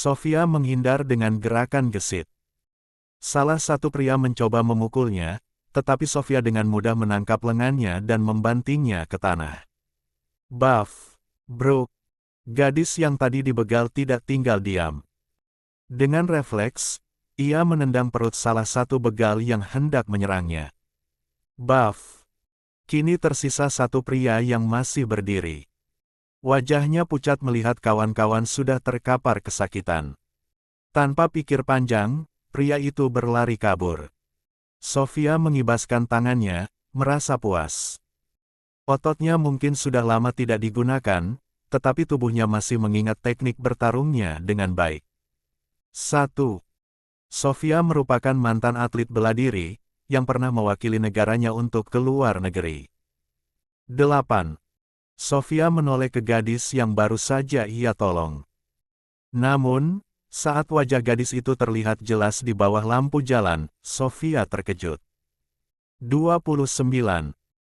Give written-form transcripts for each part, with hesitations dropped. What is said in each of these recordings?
Sofia menghindar dengan gerakan gesit. Salah satu pria mencoba memukulnya, tetapi Sofia dengan mudah menangkap lengannya dan membantingnya ke tanah. Buff, Brooke, gadis yang tadi dibegal tidak tinggal diam. Dengan refleks, ia menendang perut salah satu begal yang hendak menyerangnya. Buff. Kini tersisa satu pria yang masih berdiri. Wajahnya pucat melihat kawan-kawan sudah terkapar kesakitan. Tanpa pikir panjang, pria itu berlari kabur. Sofia mengibaskan tangannya, merasa puas. Ototnya mungkin sudah lama tidak digunakan, tetapi tubuhnya masih mengingat teknik bertarungnya dengan baik. 1. Sofia merupakan mantan atlet bela diri, yang pernah mewakili negaranya untuk ke luar negeri. 8. Sofia menoleh ke gadis yang baru saja ia tolong. Namun, saat wajah gadis itu terlihat jelas di bawah lampu jalan, Sofia terkejut. 29.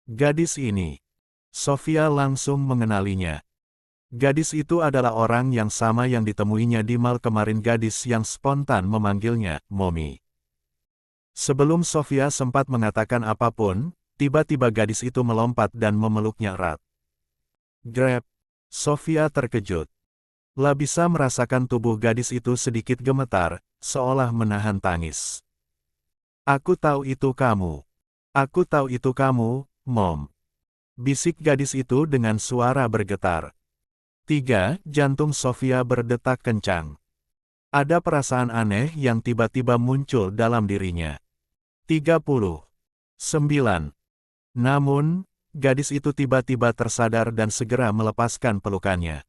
Gadis ini. Sofia langsung mengenalinya. Gadis itu adalah orang yang sama yang ditemuinya di mal kemarin, gadis yang spontan memanggilnya Mommy. Sebelum Sofia sempat mengatakan apapun, tiba-tiba gadis itu melompat dan memeluknya erat. Grab. Sofia terkejut. La bisa merasakan tubuh gadis itu sedikit gemetar, seolah menahan tangis. Aku tahu itu kamu. Aku tahu itu kamu, Mom. Bisik gadis itu dengan suara bergetar. 3. Jantung Sofia berdetak kencang. Ada perasaan aneh yang tiba-tiba muncul dalam dirinya. 39. Namun, gadis itu tiba-tiba tersadar dan segera melepaskan pelukannya.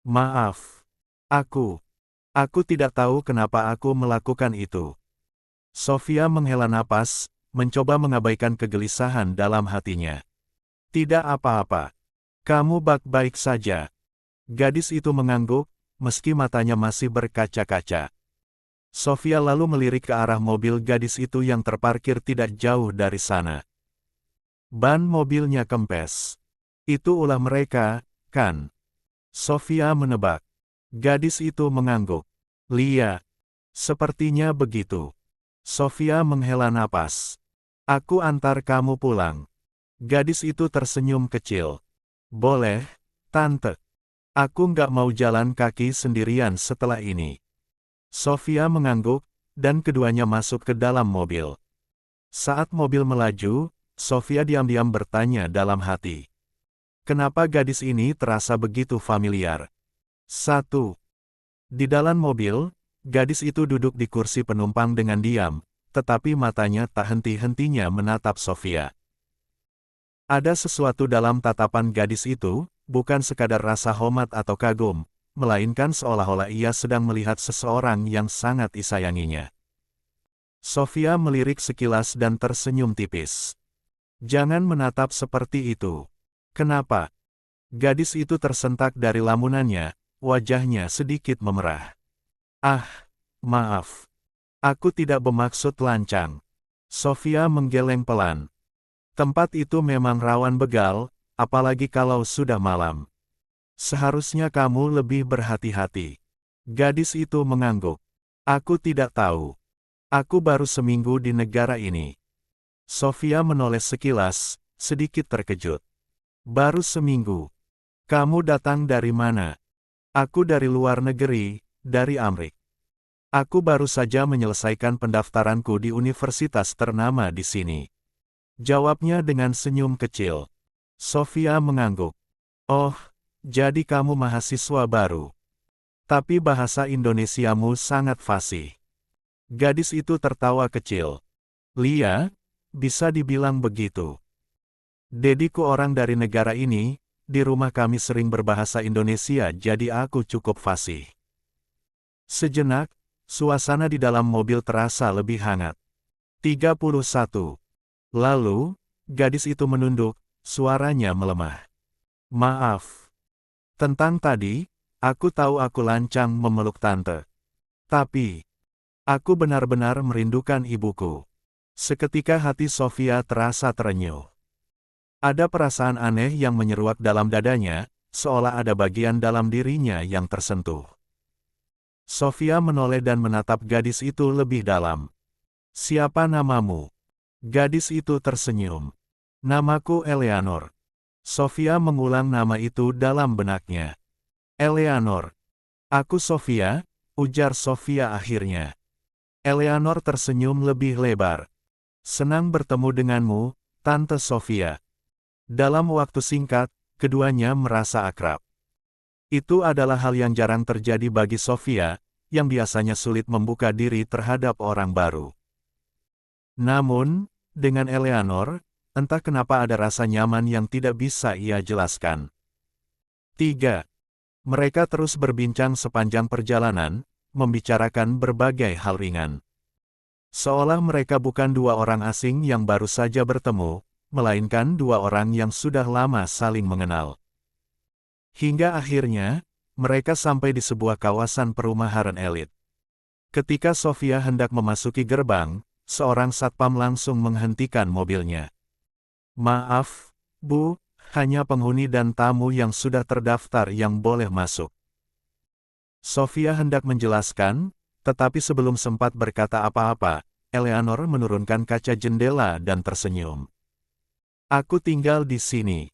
Maaf. Aku tidak tahu kenapa aku melakukan itu. Sofia menghela napas, mencoba mengabaikan kegelisahan dalam hatinya. Tidak apa-apa. Kamu baik-baik saja. Gadis itu mengangguk, meski matanya masih berkaca-kaca. Sofia lalu melirik ke arah mobil gadis itu yang terparkir tidak jauh dari sana. Ban mobilnya kempes. Itu ulah mereka, kan? Sofia menebak. Gadis itu mengangguk. Lia. Sepertinya begitu. Sofia menghela napas. Aku antar kamu pulang. Gadis itu tersenyum kecil. Boleh, Tante. Aku nggak mau jalan kaki sendirian setelah ini. Sofia mengangguk, dan keduanya masuk ke dalam mobil. Saat mobil melaju, Sofia diam-diam bertanya dalam hati. Kenapa gadis ini terasa begitu familiar? 1. Di dalam mobil, gadis itu duduk di kursi penumpang dengan diam, tetapi matanya tak henti-hentinya menatap Sofia. Ada sesuatu dalam tatapan gadis itu, bukan sekadar rasa hormat atau kagum, melainkan seolah-olah ia sedang melihat seseorang yang sangat disayanginya. Sofia melirik sekilas dan tersenyum tipis. Jangan menatap seperti itu. Kenapa? Gadis itu tersentak dari lamunannya, wajahnya sedikit memerah. Ah, maaf. Aku tidak bermaksud lancang. Sofia menggeleng pelan. Tempat itu memang rawan begal, apalagi kalau sudah malam. Seharusnya kamu lebih berhati-hati. Gadis itu mengangguk. Aku tidak tahu. Aku baru seminggu di negara ini. Sofia menoleh sekilas, sedikit terkejut. Baru seminggu. Kamu datang dari mana? Aku dari luar negeri, dari Amrik. Aku baru saja menyelesaikan pendaftaranku di universitas ternama di sini. Jawabnya dengan senyum kecil. Sofia mengangguk. Oh, jadi kamu mahasiswa baru. Tapi bahasa Indonesiamu sangat fasih. Gadis itu tertawa kecil. Lia, bisa dibilang begitu. Dediku orang dari negara ini, di rumah kami sering berbahasa Indonesia jadi aku cukup fasih. Sejenak, suasana di dalam mobil terasa lebih hangat. 31. Lalu, gadis itu menunduk, suaranya melemah. Maaf. Tentang tadi, aku tahu aku lancang memeluk tante. Tapi, aku benar-benar merindukan ibuku. Seketika hati Sofia terasa terenyuh. Ada perasaan aneh yang menyeruak dalam dadanya, seolah ada bagian dalam dirinya yang tersentuh. Sofia menoleh dan menatap gadis itu lebih dalam. Siapa namamu? Gadis itu tersenyum. Namaku Eleanor. Sofia mengulang nama itu dalam benaknya. Eleanor. Aku Sofia, ujar Sofia akhirnya. Eleanor tersenyum lebih lebar. Senang bertemu denganmu, Tante Sofia. Dalam waktu singkat, keduanya merasa akrab. Itu adalah hal yang jarang terjadi bagi Sofia, yang biasanya sulit membuka diri terhadap orang baru. Namun, dengan Eleanor, entah kenapa ada rasa nyaman yang tidak bisa ia jelaskan. 3. Mereka terus berbincang sepanjang perjalanan, membicarakan berbagai hal ringan. Seolah mereka bukan dua orang asing yang baru saja bertemu, melainkan dua orang yang sudah lama saling mengenal. Hingga akhirnya, mereka sampai di sebuah kawasan perumahan elit. Ketika Sofia hendak memasuki gerbang, seorang satpam langsung menghentikan mobilnya. Maaf, Bu, hanya penghuni dan tamu yang sudah terdaftar yang boleh masuk. Sofia hendak menjelaskan, tetapi sebelum sempat berkata apa-apa, Eleanor menurunkan kaca jendela dan tersenyum. Aku tinggal di sini.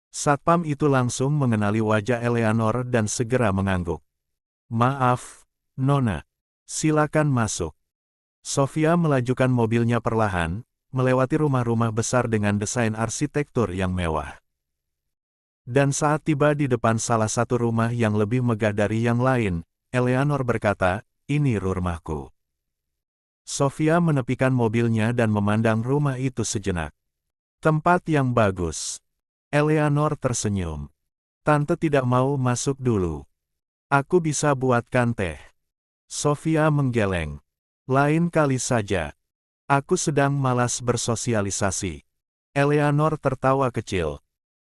Satpam itu langsung mengenali wajah Eleanor dan segera mengangguk. Maaf, Nona. Silakan masuk. Sofia melajukan mobilnya perlahan, melewati rumah-rumah besar dengan desain arsitektur yang mewah. Dan saat tiba di depan salah satu rumah yang lebih megah dari yang lain, Eleanor berkata, "Ini rumahku." Sofia menepikan mobilnya dan memandang rumah itu sejenak. Tempat yang bagus. Eleanor tersenyum. Tante tidak mau masuk dulu. Aku bisa buatkan teh. Sofia menggeleng. Lain kali saja. Aku sedang malas bersosialisasi. Eleanor tertawa kecil.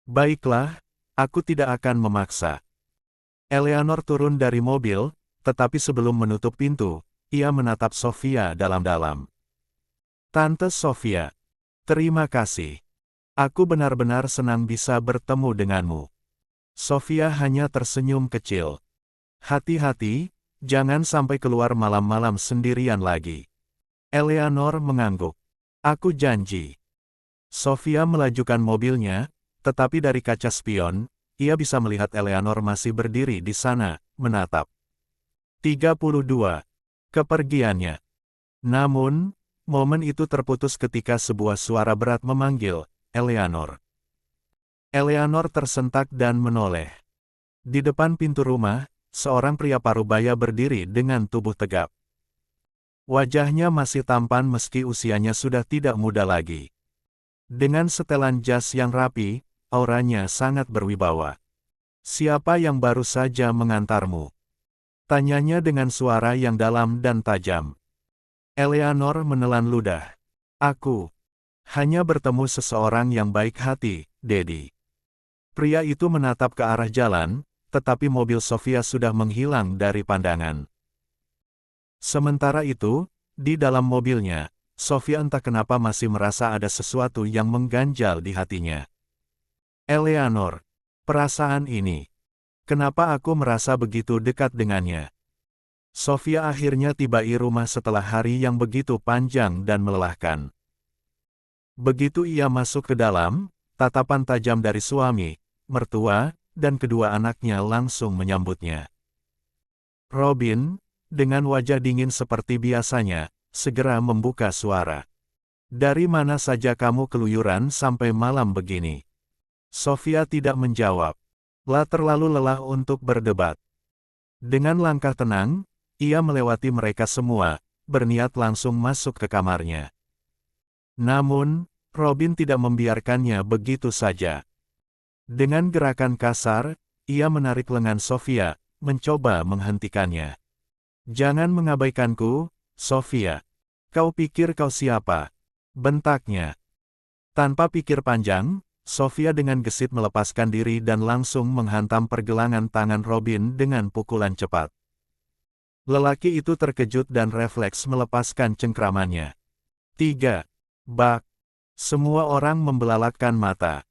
Baiklah, aku tidak akan memaksa. Eleanor turun dari mobil, tetapi sebelum menutup pintu, ia menatap Sofia dalam-dalam. Tante Sofia, terima kasih. Aku benar-benar senang bisa bertemu denganmu. Sofia hanya tersenyum kecil. Hati-hati, jangan sampai keluar malam-malam sendirian lagi. Eleanor mengangguk. Aku janji. Sofia melajukan mobilnya, tetapi dari kaca spion, ia bisa melihat Eleanor masih berdiri di sana, menatap. 32. Kepergiannya. Namun, momen itu terputus ketika sebuah suara berat memanggil, Eleanor. Eleanor tersentak dan menoleh. Di depan pintu rumah, seorang pria parubaya berdiri dengan tubuh tegap. Wajahnya masih tampan meski usianya sudah tidak muda lagi. Dengan setelan jas yang rapi, auranya sangat berwibawa. Siapa yang baru saja mengantarmu? Tanyanya dengan suara yang dalam dan tajam. Eleanor menelan ludah. Aku hanya bertemu seseorang yang baik hati, Dedi. Pria itu menatap ke arah jalan, tetapi mobil Sofia sudah menghilang dari pandangan. Sementara itu, di dalam mobilnya, Sofia entah kenapa masih merasa ada sesuatu yang mengganjal di hatinya. Eleanor, perasaan ini. Kenapa aku merasa begitu dekat dengannya? Sofia akhirnya tiba di rumah setelah hari yang begitu panjang dan melelahkan. Begitu ia masuk ke dalam, tatapan tajam dari suami, mertua, dan kedua anaknya langsung menyambutnya. Robin, dengan wajah dingin seperti biasanya, segera membuka suara. Dari mana saja kamu keluyuran sampai malam begini? Sofia tidak menjawab. Lah terlalu lelah untuk berdebat. Dengan langkah tenang, ia melewati mereka semua, berniat langsung masuk ke kamarnya. Namun, Robin tidak membiarkannya begitu saja. Dengan gerakan kasar, ia menarik lengan Sofia, mencoba menghentikannya. Jangan mengabaikanku, Sofia. Kau pikir kau siapa? Bentaknya. Tanpa pikir panjang, Sofia dengan gesit melepaskan diri dan langsung menghantam pergelangan tangan Robin dengan pukulan cepat. Lelaki itu terkejut dan refleks melepaskan cengkramannya. 3. Bak. Semua orang membelalakkan mata.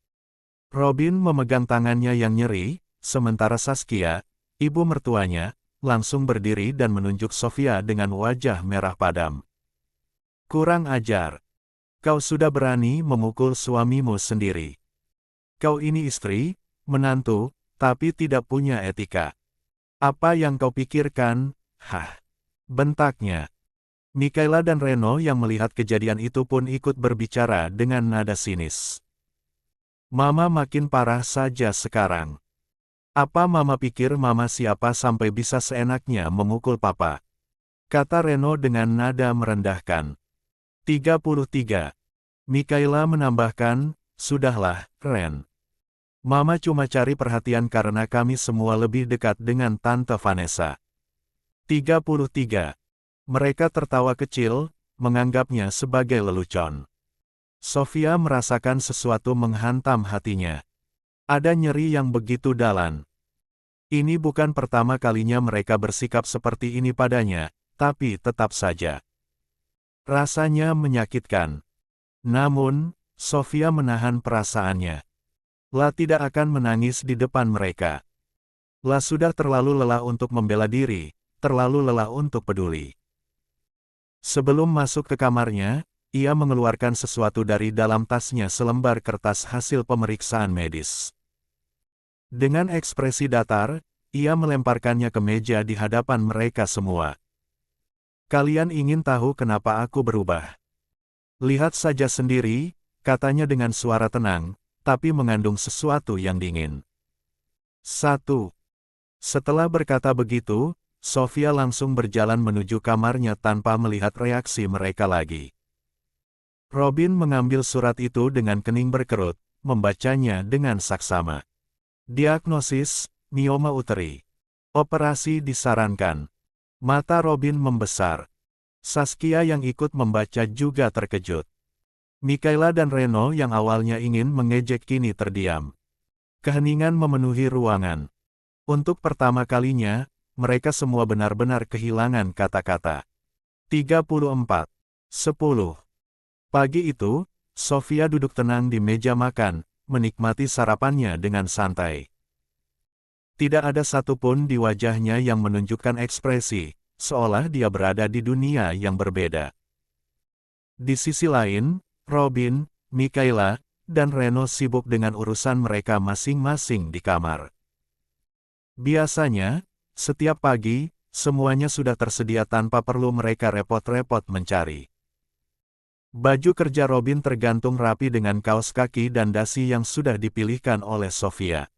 Robin memegang tangannya yang nyeri, sementara Saskia, ibu mertuanya, langsung berdiri dan menunjuk Sofia dengan wajah merah padam. Kurang ajar. Kau sudah berani memukul suamimu sendiri. Kau ini istri, menantu, tapi tidak punya etika. Apa yang kau pikirkan? Hah! Bentaknya. Mikaela dan Reno yang melihat kejadian itu pun ikut berbicara dengan nada sinis. Mama makin parah saja sekarang. Apa mama pikir mama siapa sampai bisa seenaknya memukul papa? Kata Reno dengan nada merendahkan. 33. Mikaela menambahkan, sudahlah, Ren. Mama cuma cari perhatian karena kami semua lebih dekat dengan Tante Vanessa. 33. Mereka tertawa kecil, menganggapnya sebagai lelucon. Sofia merasakan sesuatu menghantam hatinya. Ada nyeri yang begitu dalam. Ini bukan pertama kalinya mereka bersikap seperti ini padanya, tapi tetap saja. Rasanya menyakitkan. Namun, Sofia menahan perasaannya. La tidak akan menangis di depan mereka. La sudah terlalu lelah untuk membela diri, terlalu lelah untuk peduli. Sebelum masuk ke kamarnya, ia mengeluarkan sesuatu dari dalam tasnya, selembar kertas hasil pemeriksaan medis. Dengan ekspresi datar, ia melemparkannya ke meja di hadapan mereka semua. Kalian ingin tahu kenapa aku berubah? Lihat saja sendiri, katanya dengan suara tenang, tapi mengandung sesuatu yang dingin. 1. Setelah berkata begitu, Sofia langsung berjalan menuju kamarnya tanpa melihat reaksi mereka lagi. Robin mengambil surat itu dengan kening berkerut, membacanya dengan saksama. Diagnosis, mioma uteri. Operasi disarankan. Mata Robin membesar. Saskia yang ikut membaca juga terkejut. Mikaela dan Reno yang awalnya ingin mengejek kini terdiam. Keheningan memenuhi ruangan. Untuk pertama kalinya, mereka semua benar-benar kehilangan kata-kata. 34. 10. Pagi itu, Sofia duduk tenang di meja makan, menikmati sarapannya dengan santai. Tidak ada satupun di wajahnya yang menunjukkan ekspresi, seolah dia berada di dunia yang berbeda. Di sisi lain, Robin, Mikaela, dan Reno sibuk dengan urusan mereka masing-masing di kamar. Biasanya, setiap pagi, semuanya sudah tersedia tanpa perlu mereka repot-repot mencari. Baju kerja Robin tergantung rapi dengan kaos kaki dan dasi yang sudah dipilihkan oleh Sofia.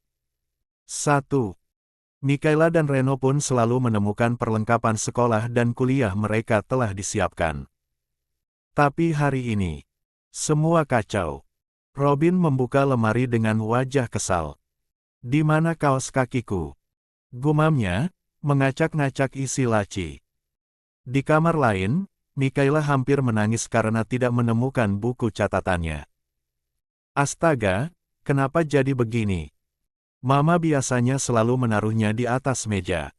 1. Mikaela dan Reno pun selalu menemukan perlengkapan sekolah dan kuliah mereka telah disiapkan. Tapi hari ini, semua kacau. Robin membuka lemari dengan wajah kesal. Di mana kaos kakiku? Gumamnya, mengacak-ngacak isi laci. Di kamar lain, Mikaela hampir menangis karena tidak menemukan buku catatannya. Astaga, kenapa jadi begini? Mama biasanya selalu menaruhnya di atas meja.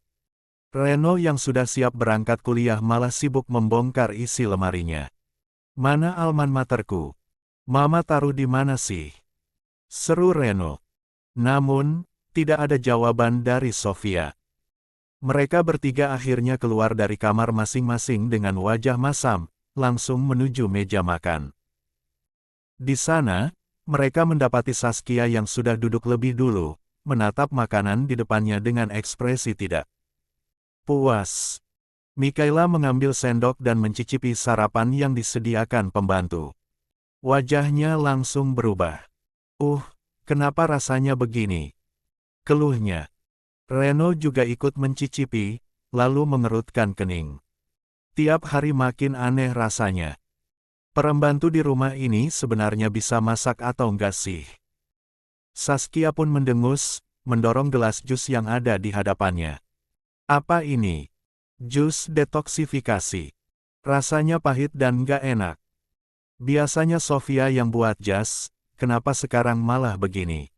Reno yang sudah siap berangkat kuliah malah sibuk membongkar isi lemarinya. Mana alma materku? Mama taruh di mana sih? Seru Reno. Namun, tidak ada jawaban dari Sofia. Mereka bertiga akhirnya keluar dari kamar masing-masing dengan wajah masam, langsung menuju meja makan. Di sana, mereka mendapati Saskia yang sudah duduk lebih dulu, menatap makanan di depannya dengan ekspresi tidak puas. Mikaela mengambil sendok dan mencicipi sarapan yang disediakan pembantu. Wajahnya langsung berubah. Kenapa rasanya begini? Keluhnya. Reno juga ikut mencicipi, lalu mengerutkan kening. Tiap hari makin aneh rasanya. Pembantu di rumah ini sebenarnya bisa masak atau enggak sih? Saskia pun mendengus, mendorong gelas jus yang ada di hadapannya. Apa ini? Jus detoksifikasi. Rasanya pahit dan enggak enak. Biasanya Sofia yang buat jas, kenapa sekarang malah begini?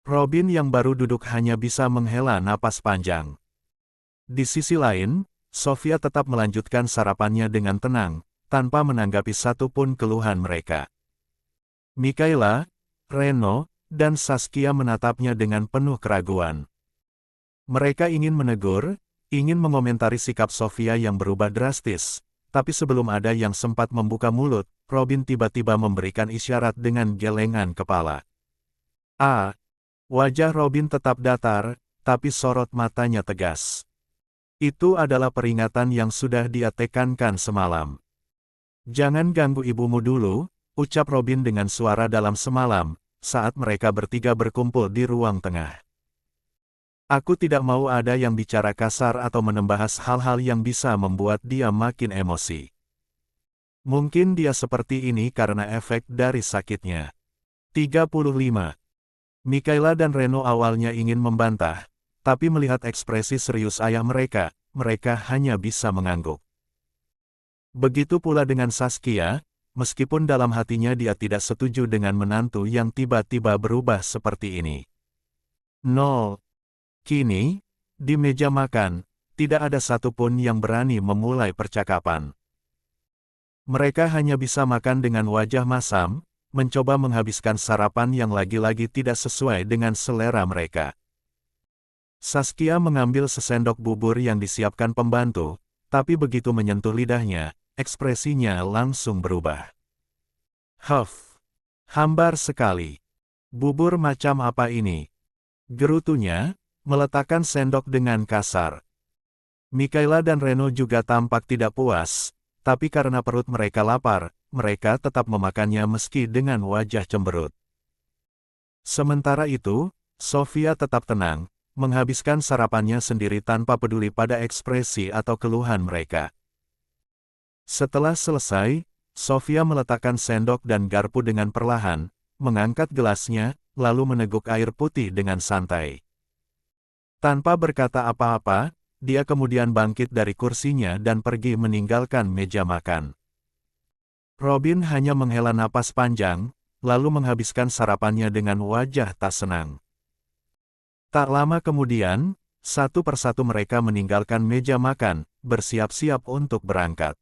Robin yang baru duduk hanya bisa menghela napas panjang. Di sisi lain, Sofia tetap melanjutkan sarapannya dengan tenang, tanpa menanggapi satupun keluhan mereka. Mikaela, Reno, dan Saskia menatapnya dengan penuh keraguan. Mereka ingin menegur, ingin mengomentari sikap Sofia yang berubah drastis, tapi sebelum ada yang sempat membuka mulut, Robin tiba-tiba memberikan isyarat dengan gelengan kepala. Wajah Robin tetap datar, tapi sorot matanya tegas. Itu adalah peringatan yang sudah dia tekankan semalam. Jangan ganggu ibumu dulu, ucap Robin dengan suara dalam semalam, saat mereka bertiga berkumpul di ruang tengah. Aku tidak mau ada yang bicara kasar atau membahas hal-hal yang bisa membuat dia makin emosi. Mungkin dia seperti ini karena efek dari sakitnya. 35. Mikaela dan Reno awalnya ingin membantah, tapi melihat ekspresi serius ayah mereka, mereka hanya bisa mengangguk. Begitu pula dengan Saskia, meskipun dalam hatinya dia tidak setuju dengan menantu yang tiba-tiba berubah seperti ini. Kini, di meja makan, tidak ada satupun yang berani memulai percakapan. Mereka hanya bisa makan dengan wajah masam, mencoba menghabiskan sarapan yang lagi-lagi tidak sesuai dengan selera mereka. Saskia mengambil sesendok bubur yang disiapkan pembantu, tapi begitu menyentuh lidahnya, ekspresinya langsung berubah. Hambar sekali. Bubur macam apa ini? Gerutunya, meletakkan sendok dengan kasar. Mikaela dan Reno juga tampak tidak puas, tapi karena perut mereka lapar, mereka tetap memakannya meski dengan wajah cemberut. Sementara itu, Sofia tetap tenang, menghabiskan sarapannya sendiri tanpa peduli pada ekspresi atau keluhan mereka. Setelah selesai, Sofia meletakkan sendok dan garpu dengan perlahan, mengangkat gelasnya, lalu meneguk air putih dengan santai. Tanpa berkata apa-apa, dia kemudian bangkit dari kursinya dan pergi meninggalkan meja makan. Robin hanya menghela napas panjang, lalu menghabiskan sarapannya dengan wajah tak senang. Tak lama kemudian, satu persatu mereka meninggalkan meja makan, bersiap-siap untuk berangkat.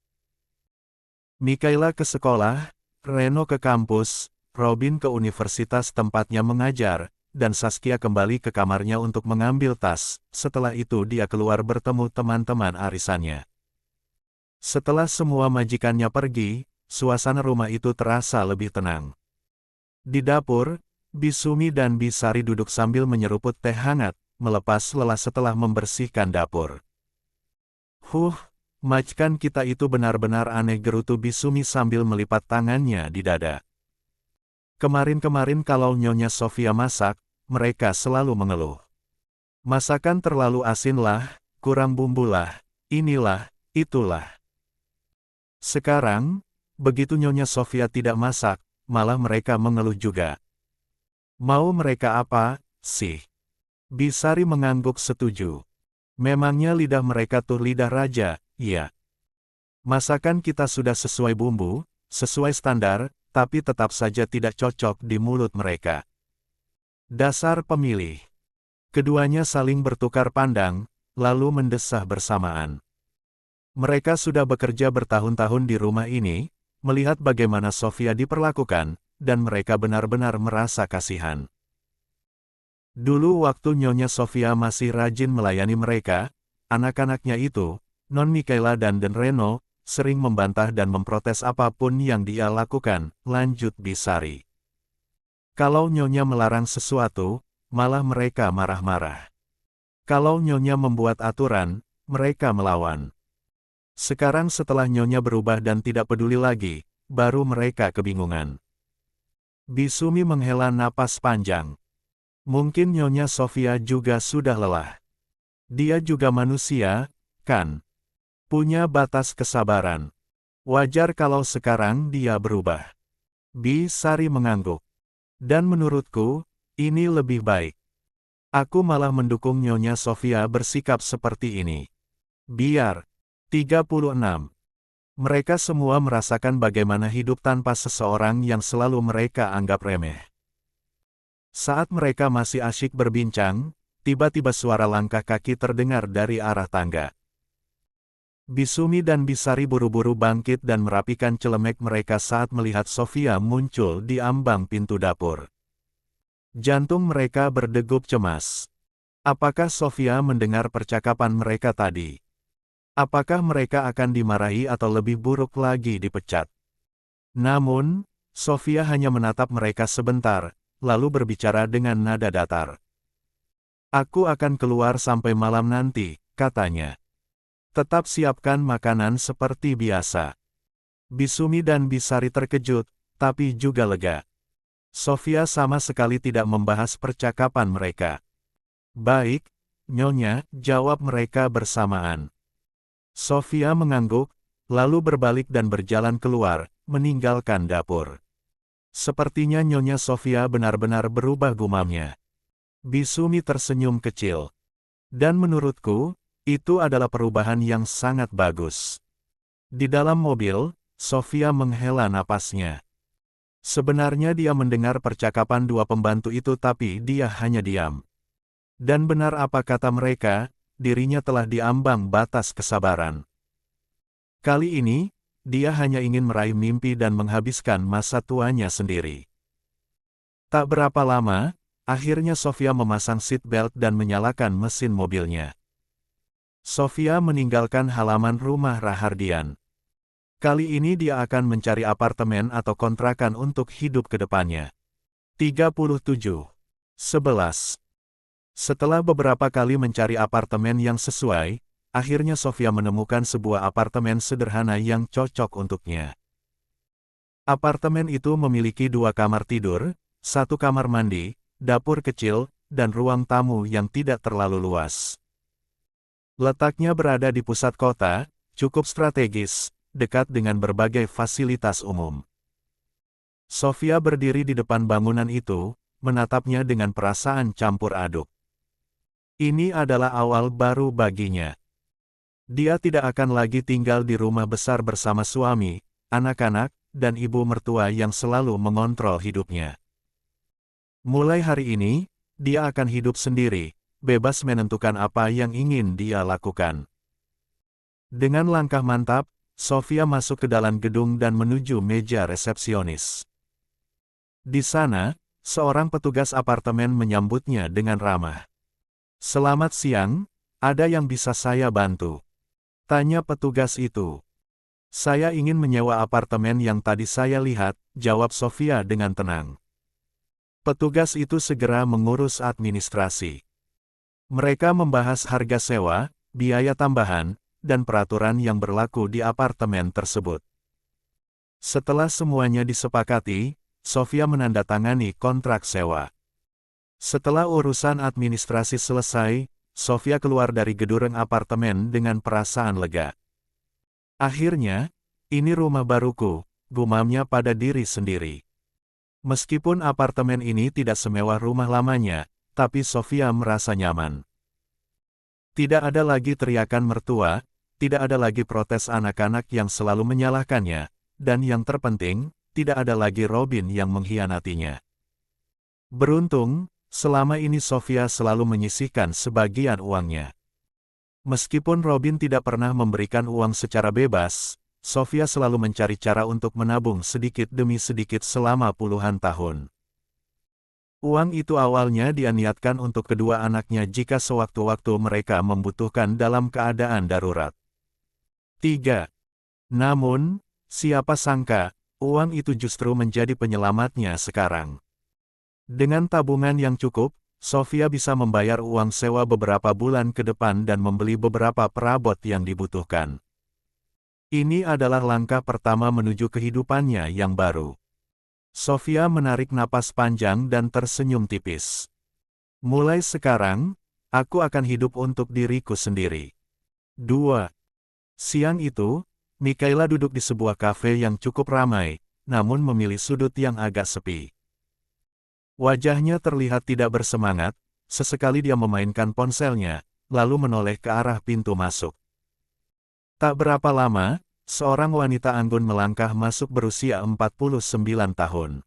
Mikaela ke sekolah, Reno ke kampus, Robin ke universitas tempatnya mengajar, dan Saskia kembali ke kamarnya untuk mengambil tas. Setelah itu dia keluar bertemu teman-teman arisannya. Setelah semua majikannya pergi, suasana rumah itu terasa lebih tenang. Di dapur, Bisumi dan Bisari duduk sambil menyeruput teh hangat, melepas lelah setelah membersihkan dapur. Majikan kita itu benar-benar aneh, gerutu Bisumi sambil melipat tangannya di dada. Kemarin-kemarin kalau Nyonya Sofia masak, mereka selalu mengeluh. Masakan terlalu asin lah, kurang bumbu lah, inilah, itulah. Sekarang, begitu Nyonya Sofia tidak masak, malah mereka mengeluh juga. Mau mereka apa, sih? Bisari mengangguk setuju. Memangnya lidah mereka tuh lidah raja, iya. Masakan kita sudah sesuai bumbu, sesuai standar, tapi tetap saja tidak cocok di mulut mereka. Dasar pemilih. Keduanya saling bertukar pandang, lalu mendesah bersamaan. Mereka sudah bekerja bertahun-tahun di rumah ini, melihat bagaimana Sofia diperlakukan, dan mereka benar-benar merasa kasihan. Dulu waktu Nyonya Sofia masih rajin melayani mereka, anak-anaknya itu, Non Mikaela dan Reno, sering membantah dan memprotes apapun yang dia lakukan, lanjut Bisari. Kalau Nyonya melarang sesuatu, malah mereka marah-marah. Kalau Nyonya membuat aturan, mereka melawan. Sekarang setelah Nyonya berubah dan tidak peduli lagi, baru mereka kebingungan. Bisumi menghela napas panjang. Mungkin Nyonya Sofia juga sudah lelah. Dia juga manusia, kan? Punya batas kesabaran. Wajar kalau sekarang dia berubah. Bisari mengangguk. Dan menurutku, ini lebih baik. Aku malah mendukung Nyonya Sofia bersikap seperti ini. Biar. 36. Mereka semua merasakan bagaimana hidup tanpa seseorang yang selalu mereka anggap remeh. Saat mereka masih asyik berbincang, tiba-tiba suara langkah kaki terdengar dari arah tangga. Bisumi dan Bisari buru-buru bangkit dan merapikan celemek mereka saat melihat Sofia muncul di ambang pintu dapur. Jantung mereka berdegup cemas. Apakah Sofia mendengar percakapan mereka tadi? Apakah mereka akan dimarahi atau lebih buruk lagi dipecat? Namun, Sofia hanya menatap mereka sebentar, lalu berbicara dengan nada datar. Aku akan keluar sampai malam nanti, katanya. Tetap siapkan makanan seperti biasa. Bisumi dan Bisari terkejut, tapi juga lega. Sofia sama sekali tidak membahas percakapan mereka. Baik, Nyonya, jawab mereka bersamaan. Sofia mengangguk, lalu berbalik dan berjalan keluar, meninggalkan dapur. Sepertinya Nyonya Sofia benar-benar berubah, gumamnya. Bisumi tersenyum kecil. Dan menurutku, itu adalah perubahan yang sangat bagus. Di dalam mobil, Sofia menghela napasnya. Sebenarnya dia mendengar percakapan dua pembantu itu tapi dia hanya diam. Dan benar apa kata mereka, dirinya telah diambang batas kesabaran. Kali ini, dia hanya ingin meraih mimpi dan menghabiskan masa tuanya sendiri. Tak berapa lama, akhirnya Sofia memasang seat belt dan menyalakan mesin mobilnya. Sofia meninggalkan halaman rumah Rahardian. Kali ini dia akan mencari apartemen atau kontrakan untuk hidup ke depannya. 37. 11. Setelah beberapa kali mencari apartemen yang sesuai, akhirnya Sofia menemukan sebuah apartemen sederhana yang cocok untuknya. Apartemen itu memiliki 2 kamar tidur, 1 kamar mandi, dapur kecil, dan ruang tamu yang tidak terlalu luas. Letaknya berada di pusat kota, cukup strategis, dekat dengan berbagai fasilitas umum. Sofia berdiri di depan bangunan itu, menatapnya dengan perasaan campur aduk. Ini adalah awal baru baginya. Dia tidak akan lagi tinggal di rumah besar bersama suami, anak-anak, dan ibu mertua yang selalu mengontrol hidupnya. Mulai hari ini, dia akan hidup sendiri, bebas menentukan apa yang ingin dia lakukan. Dengan langkah mantap, Sofia masuk ke dalam gedung dan menuju meja resepsionis. Di sana, seorang petugas apartemen menyambutnya dengan ramah. "Selamat siang, ada yang bisa saya bantu?" tanya petugas itu. "Saya ingin menyewa apartemen yang tadi saya lihat," jawab Sofia dengan tenang. Petugas itu segera mengurus administrasi. Mereka membahas harga sewa, biaya tambahan, dan peraturan yang berlaku di apartemen tersebut. Setelah semuanya disepakati, Sofia menandatangani kontrak sewa. Setelah urusan administrasi selesai, Sofia keluar dari gedung apartemen dengan perasaan lega. Akhirnya, ini rumah baruku, gumamnya pada diri sendiri. Meskipun apartemen ini tidak semewah rumah lamanya, tapi Sofia merasa nyaman. Tidak ada lagi teriakan mertua, tidak ada lagi protes anak-anak yang selalu menyalahkannya, dan yang terpenting, tidak ada lagi Robin yang mengkhianatinya. Beruntung, selama ini Sofia selalu menyisihkan sebagian uangnya. Meskipun Robin tidak pernah memberikan uang secara bebas, Sofia selalu mencari cara untuk menabung sedikit demi sedikit selama puluhan tahun. Uang itu awalnya dia niatkan untuk kedua anaknya jika sewaktu-waktu mereka membutuhkan dalam keadaan darurat. 3. Namun, siapa sangka, uang itu justru menjadi penyelamatnya sekarang. Dengan tabungan yang cukup, Sofia bisa membayar uang sewa beberapa bulan ke depan dan membeli beberapa perabot yang dibutuhkan. Ini adalah langkah pertama menuju kehidupannya yang baru. Sofia menarik napas panjang dan tersenyum tipis. Mulai sekarang, aku akan hidup untuk diriku sendiri. 2. Siang itu, Mikaela duduk di sebuah kafe yang cukup ramai, namun memilih sudut yang agak sepi. Wajahnya terlihat tidak bersemangat, sesekali dia memainkan ponselnya, lalu menoleh ke arah pintu masuk. Tak berapa lama, seorang wanita anggun melangkah masuk berusia 49 tahun.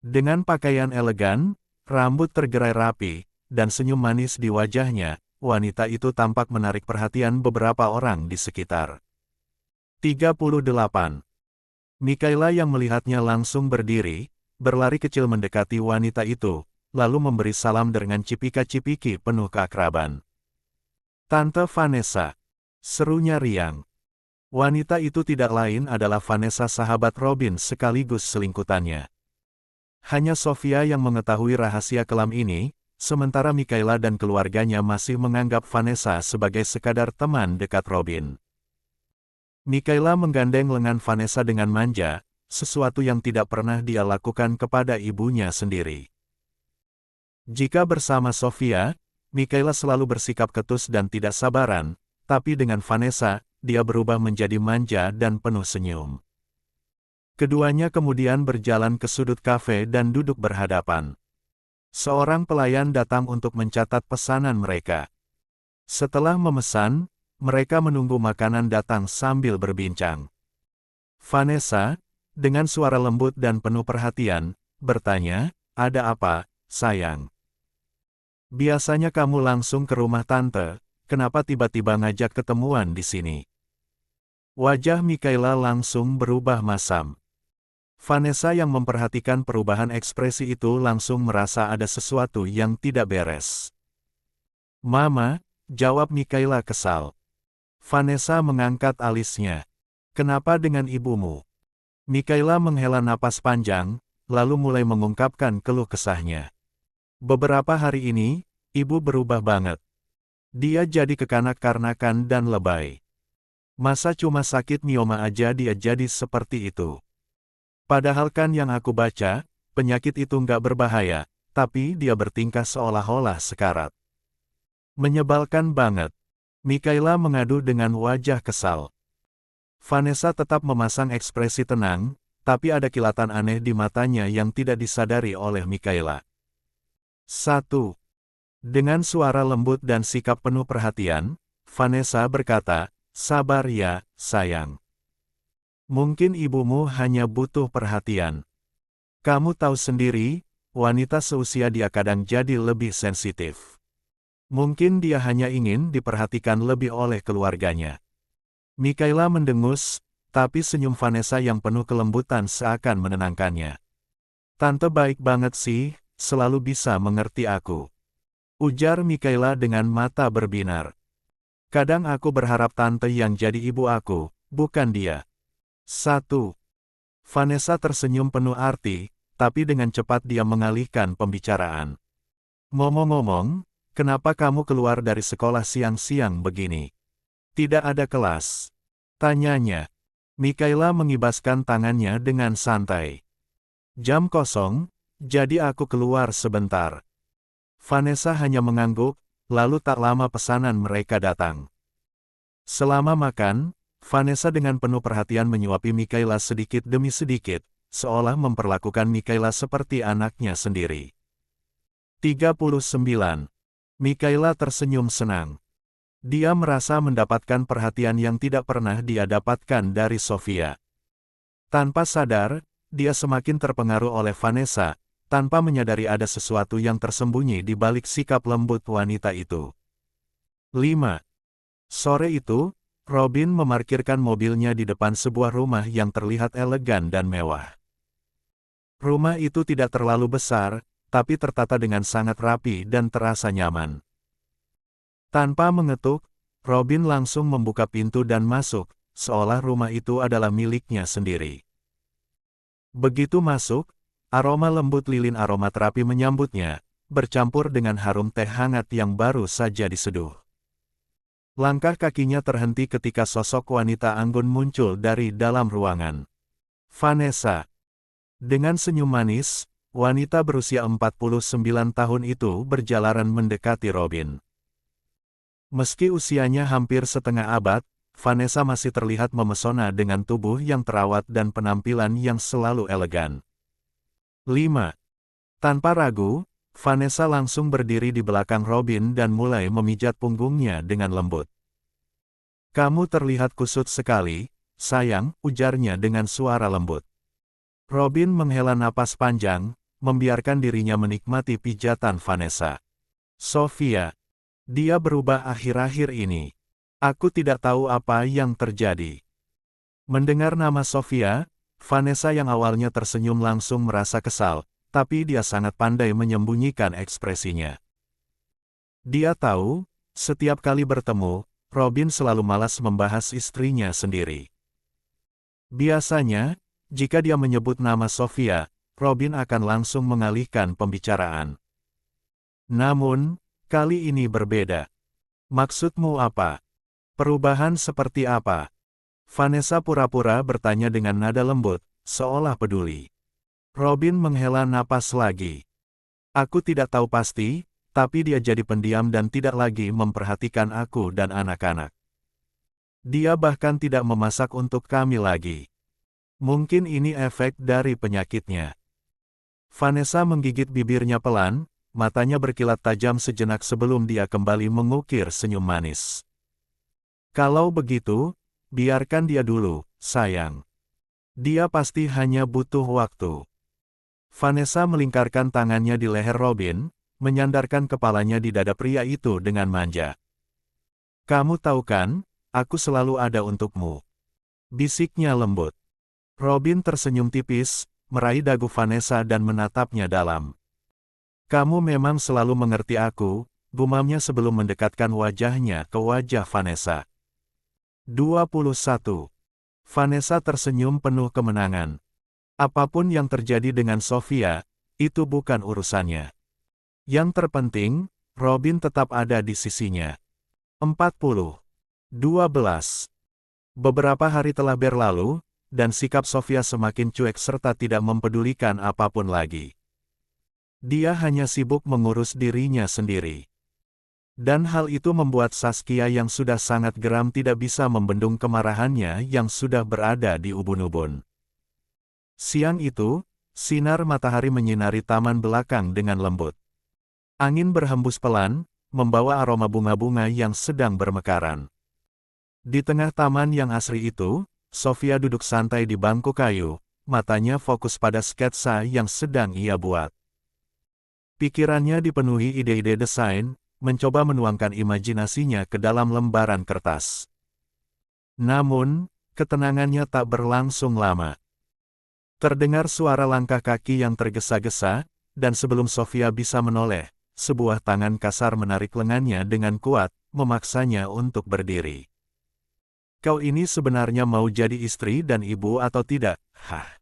Dengan pakaian elegan, rambut tergerai rapi, dan senyum manis di wajahnya, wanita itu tampak menarik perhatian beberapa orang di sekitar. 38. Mikaela yang melihatnya langsung berdiri, berlari kecil mendekati wanita itu, lalu memberi salam dengan cipika-cipiki penuh keakraban. "Tante Vanessa," serunya riang. Wanita itu tidak lain adalah Vanessa, sahabat Robin sekaligus selingkutannya. Hanya Sofia yang mengetahui rahasia kelam ini, sementara Mikaela dan keluarganya masih menganggap Vanessa sebagai sekadar teman dekat Robin. Mikaela menggandeng lengan Vanessa dengan manja, sesuatu yang tidak pernah dia lakukan kepada ibunya sendiri. Jika bersama Sofia, Mikaela selalu bersikap ketus dan tidak sabaran, tapi dengan Vanessa, dia berubah menjadi manja dan penuh senyum. Keduanya kemudian berjalan ke sudut kafe dan duduk berhadapan. Seorang pelayan datang untuk mencatat pesanan mereka. Setelah memesan, mereka menunggu makanan datang sambil berbincang. Vanessa, dengan suara lembut dan penuh perhatian, bertanya, "Ada apa, sayang? Biasanya kamu langsung ke rumah tante, kenapa tiba-tiba ngajak ketemuan di sini?" Wajah Mikaela langsung berubah masam. Vanessa yang memperhatikan perubahan ekspresi itu langsung merasa ada sesuatu yang tidak beres. "Mama," jawab Mikaela kesal. Vanessa mengangkat alisnya. "Kenapa dengan ibumu?" Mikaela menghela napas panjang, lalu mulai mengungkapkan keluh kesahnya. "Beberapa hari ini, ibu berubah banget. Dia jadi kekanak-karnakan dan lebay. Masa cuma sakit mioma aja dia jadi seperti itu. Padahal kan yang aku baca, penyakit itu nggak berbahaya, tapi dia bertingkah seolah-olah sekarat. Menyebalkan banget." Mikaela mengadu dengan wajah kesal. Vanessa tetap memasang ekspresi tenang, tapi ada kilatan aneh di matanya yang tidak disadari oleh Mikaela. 1. Dengan suara lembut dan sikap penuh perhatian, Vanessa berkata, "Sabar ya, sayang. Mungkin ibumu hanya butuh perhatian. Kamu tahu sendiri, wanita seusia dia kadang jadi lebih sensitif. Mungkin dia hanya ingin diperhatikan lebih oleh keluarganya." Mikaela mendengus, tapi senyum Vanessa yang penuh kelembutan seakan menenangkannya. "Tante baik banget sih, selalu bisa mengerti aku," ujar Mikaela dengan mata berbinar. "Kadang aku berharap tante yang jadi ibu aku, bukan dia." 1. Vanessa tersenyum penuh arti, tapi dengan cepat dia mengalihkan pembicaraan. "Ngomong-ngomong, kenapa kamu keluar dari sekolah siang-siang begini? Tidak ada kelas?" tanyanya. Mikaela mengibaskan tangannya dengan santai. "Jam kosong, jadi aku keluar sebentar." Vanessa hanya mengangguk, lalu tak lama pesanan mereka datang. Selama makan, Vanessa dengan penuh perhatian menyuapi Mikaela sedikit demi sedikit, seolah memperlakukan Mikaela seperti anaknya sendiri. 39. Mikaela tersenyum senang. Dia merasa mendapatkan perhatian yang tidak pernah dia dapatkan dari Sofia. Tanpa sadar, dia semakin terpengaruh oleh Vanessa, tanpa menyadari ada sesuatu yang tersembunyi di balik sikap lembut wanita itu. 5. Sore itu, Robin memarkirkan mobilnya di depan sebuah rumah yang terlihat elegan dan mewah. Rumah itu tidak terlalu besar, tapi tertata dengan sangat rapi dan terasa nyaman. Tanpa mengetuk, Robin langsung membuka pintu dan masuk, seolah rumah itu adalah miliknya sendiri. Begitu masuk, aroma lembut lilin aromaterapi menyambutnya, bercampur dengan harum teh hangat yang baru saja diseduh. Langkah kakinya terhenti ketika sosok wanita anggun muncul dari dalam ruangan. Vanessa. Dengan senyum manis, wanita berusia 49 tahun itu berjalan mendekati Robin. Meski usianya hampir setengah abad, Vanessa masih terlihat memesona dengan tubuh yang terawat dan penampilan yang selalu elegan. 5. Tanpa ragu, Vanessa langsung berdiri di belakang Robin dan mulai memijat punggungnya dengan lembut. "Kamu terlihat kusut sekali, sayang," ujarnya dengan suara lembut. Robin menghela napas panjang, membiarkan dirinya menikmati pijatan Vanessa. "Sofia. Dia berubah akhir-akhir ini. Aku tidak tahu apa yang terjadi." Mendengar nama Sofia, Vanessa yang awalnya tersenyum langsung merasa kesal, tapi dia sangat pandai menyembunyikan ekspresinya. Dia tahu, setiap kali bertemu, Robin selalu malas membahas istrinya sendiri. Biasanya, jika dia menyebut nama Sofia, Robin akan langsung mengalihkan pembicaraan. Namun, kali ini berbeda. Maksudmu apa? Perubahan seperti apa? Vanessa pura-pura bertanya dengan nada lembut, seolah peduli. Robin menghela napas lagi. Aku tidak tahu pasti, tapi dia jadi pendiam dan tidak lagi memperhatikan aku dan anak-anak. Dia bahkan tidak memasak untuk kami lagi. Mungkin ini efek dari penyakitnya. Vanessa menggigit bibirnya pelan, matanya berkilat tajam sejenak sebelum dia kembali mengukir senyum manis. Kalau begitu, biarkan dia dulu, sayang. Dia pasti hanya butuh waktu. Vanessa melingkarkan tangannya di leher Robin, menyandarkan kepalanya di dada pria itu dengan manja. Kamu tahu kan, aku selalu ada untukmu. Bisiknya lembut. Robin tersenyum tipis, meraih dagu Vanessa dan menatapnya dalam. Kamu memang selalu mengerti aku, gumamnya sebelum mendekatkan wajahnya ke wajah Vanessa. 21. Vanessa tersenyum penuh kemenangan. Apapun yang terjadi dengan Sofia, itu bukan urusannya. Yang terpenting, Robin tetap ada di sisinya. 40. 12. Beberapa hari telah berlalu, dan sikap Sofia semakin cuek serta tidak mempedulikan apapun lagi. Dia hanya sibuk mengurus dirinya sendiri. Dan hal itu membuat Saskia yang sudah sangat geram tidak bisa membendung kemarahannya yang sudah berada di ubun-ubun. Siang itu, sinar matahari menyinari taman belakang dengan lembut. Angin berhembus pelan, membawa aroma bunga-bunga yang sedang bermekaran. Di tengah taman yang asri itu, Sofia duduk santai di bangku kayu, matanya fokus pada sketsa yang sedang ia buat. Pikirannya dipenuhi ide-ide desain, mencoba menuangkan imajinasinya ke dalam lembaran kertas. Namun, ketenangannya tak berlangsung lama. Terdengar suara langkah kaki yang tergesa-gesa, dan sebelum Sofia bisa menoleh, sebuah tangan kasar menarik lengannya dengan kuat, memaksanya untuk berdiri. Kau ini sebenarnya mau jadi istri dan ibu atau tidak? Hah?